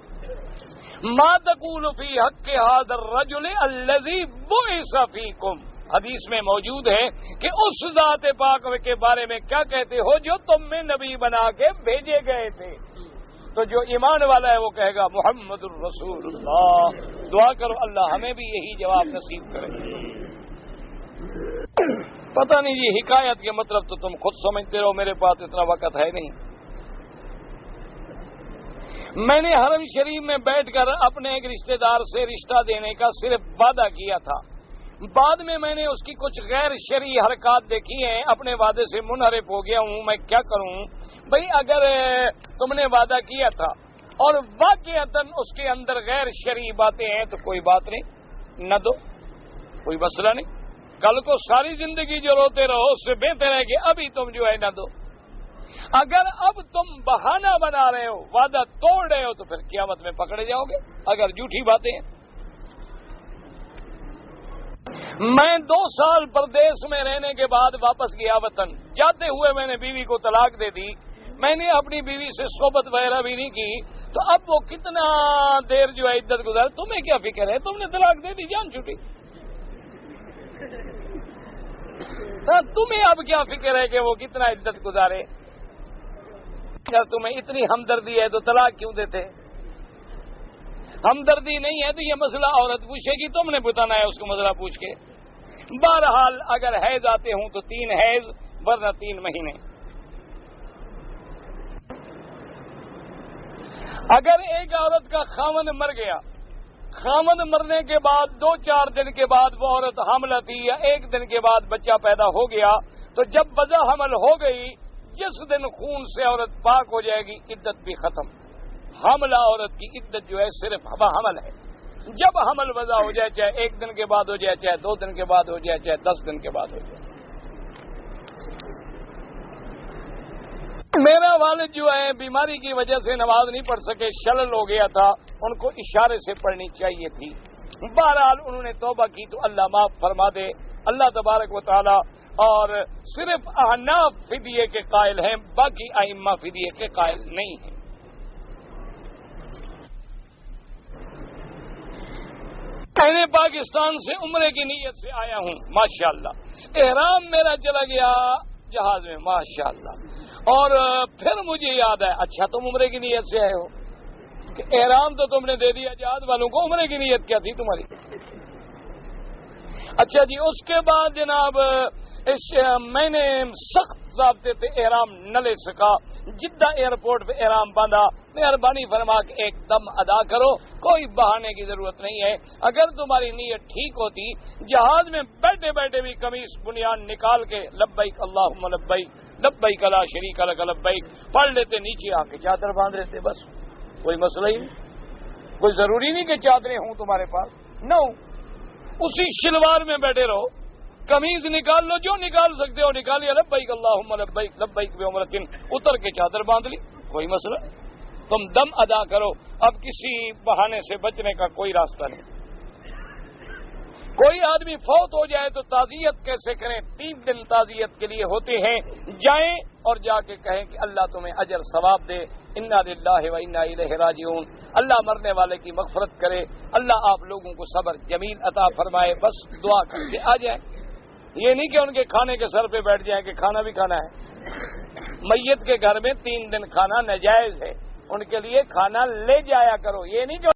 ما تقول فی حق ھذا الرجل الذی بعث فیکم، حدیث میں موجود ہے کہ اس ذات پاک کے بارے میں کیا کہتے ہو جو تم میں نبی بنا کے بھیجے گئے تھے۔ تو جو ایمان والا ہے وہ کہے گا محمد الرسول اللہ۔ دعا کرو اللہ ہمیں بھی یہی جواب نصیب کرے۔ پتہ نہیں جی حکایت کے مطلب تو تم خود سمجھتے رہو، میرے پاس اتنا وقت ہے نہیں۔ میں نے حرم شریف میں بیٹھ کر اپنے ایک رشتہ دار سے رشتہ دینے کا صرف وعدہ کیا تھا، بعد میں نے اس کی کچھ غیر شرعی حرکات دیکھی ہیں، اپنے وعدے سے منحرف ہو گیا ہوں، میں کیا کروں؟ بھئی اگر تم نے وعدہ کیا تھا اور واقعتاً اس کے اندر غیر شرعی باتیں ہیں تو کوئی بات نہیں، نہ دو، کوئی مسئلہ نہیں۔ کل کو ساری زندگی جو روتے رہو اس سے بہتر ہے کہ ابھی تم جو ہے نہ دو۔ اگر اب تم بہانہ بنا رہے ہو، وعدہ توڑ رہے ہو تو پھر قیامت میں پکڑے جاؤ گے اگر جھوٹی باتیں ہیں۔ میں 2 سال پردیس میں رہنے کے بعد واپس گیا وطن، جاتے ہوئے میں نے بیوی کو طلاق دے دی، میں نے اپنی بیوی سے صحبت وغیرہ بھی نہیں کی، تو اب وہ کتنا دیر جو ہے عدت گزار، تمہیں کیا فکر ہے؟ تم نے طلاق دے دی، جان چھوٹی، تمہیں اب کیا فکر ہے کہ وہ کتنا عدت گزارے؟ اگر تمہیں اتنی ہمدردی ہے تو طلاق کیوں دیتے؟ ہمدردی نہیں ہے تو یہ مسئلہ عورت پوچھے گی، تم نے بتانا ہے اس کو مسئلہ پوچھ کے۔ بہرحال اگر حیض آتے ہوں تو 3 حیض ورنہ 3 مہینے۔ اگر ایک عورت کا خاوند مر گیا، خاوند مرنے کے بعد 2-4 دن کے بعد وہ عورت حاملہ تھی یا 1 دن کے بعد بچہ پیدا ہو گیا، تو جب وضع حمل ہو گئی، جس دن خون سے عورت پاک ہو جائے گی عدت بھی ختم۔ حاملہ عورت کی عدت جو ہے صرف حمل ہے، جب حمل وضع ہو جائے، چاہے 1 دن کے بعد ہو جائے، چاہے 2 دن کے بعد ہو جائے، چاہے 10 دن کے بعد ہو جائے۔ میرا والد جو ہے بیماری کی وجہ سے نماز نہیں پڑھ سکے، شلل ہو گیا تھا، ان کو اشارے سے پڑھنی چاہیے تھی، بہرحال انہوں نے توبہ کی تو اللہ معاف فرما دے، اللہ تبارک و تعالی۔ اور صرف احناف فدیے کے قائل ہیں، باقی ائمہ فدیے کے قائل نہیں ہیں۔ میں پاکستان سے عمرے کی نیت سے آیا ہوں، ماشاءاللہ، احرام میرا چلا گیا جہاز میں، ماشاءاللہ، اور پھر مجھے یاد ہے اچھا تم عمرے کی نیت سے آئے ہو، کہ احرام تو تم نے دے دیا جہاز والوں کو، عمرے کی نیت کیا تھی تمہاری؟ اچھا جی، اس کے بعد جناب میں نے سخت ضابطے تھے، احرام نہ لے سکا، جدہ ایئرپورٹ پہ احرام باندھا، مہربانی فرما کے ایک دم ادا کرو، کوئی بہانے کی ضرورت نہیں ہے۔ اگر تمہاری نیت ٹھیک ہوتی، جہاز میں بیٹھے بیٹھے بھی قمیص بنیان نکال کے لبیک اللہم لبیک لبیک لا شریک لک لبیک پڑھ لیتے، نیچے آ کے چادر باندھ لیتے، بس کوئی مسئلہ ہی نہیں، کوئی ضروری نہیں کہ چادریں ہوں تمہارے پاس، نہ اسی شلوار میں بیٹھے رہو، قمیض نکال لو، جو نکال سکتے ہو نکالیے، لبیک اللہم لبیک لبیک بعمرۃ، اتر کے چادر باندھ لی، کوئی مسئلہ، تم دم ادا کرو، اب کسی بہانے سے بچنے کا کوئی راستہ نہیں۔ کوئی آدمی فوت ہو جائے تو تعزیت کیسے کریں؟ 3 دن تعزیت کے لیے ہوتے ہیں، جائیں اور جا کے کہیں کہ اللہ تمہیں اجر ثواب دے، انا للہ و انا الیہ راجعون. اللہ مرنے والے کی مغفرت کرے. اللہ آپ لوگوں کو صبر جمیل عطا فرمائے. بس دعا کر کے آ جائیں. یہ نہیں کہ ان کے کھانے کے سر پہ بیٹھ جائیں کہ کھانا بھی کھانا ہے. میت کے گھر میں 3 دن کھانا ناجائز ہے. ان کے لیے کھانا لے جایا کرو. یہ نہیں کہ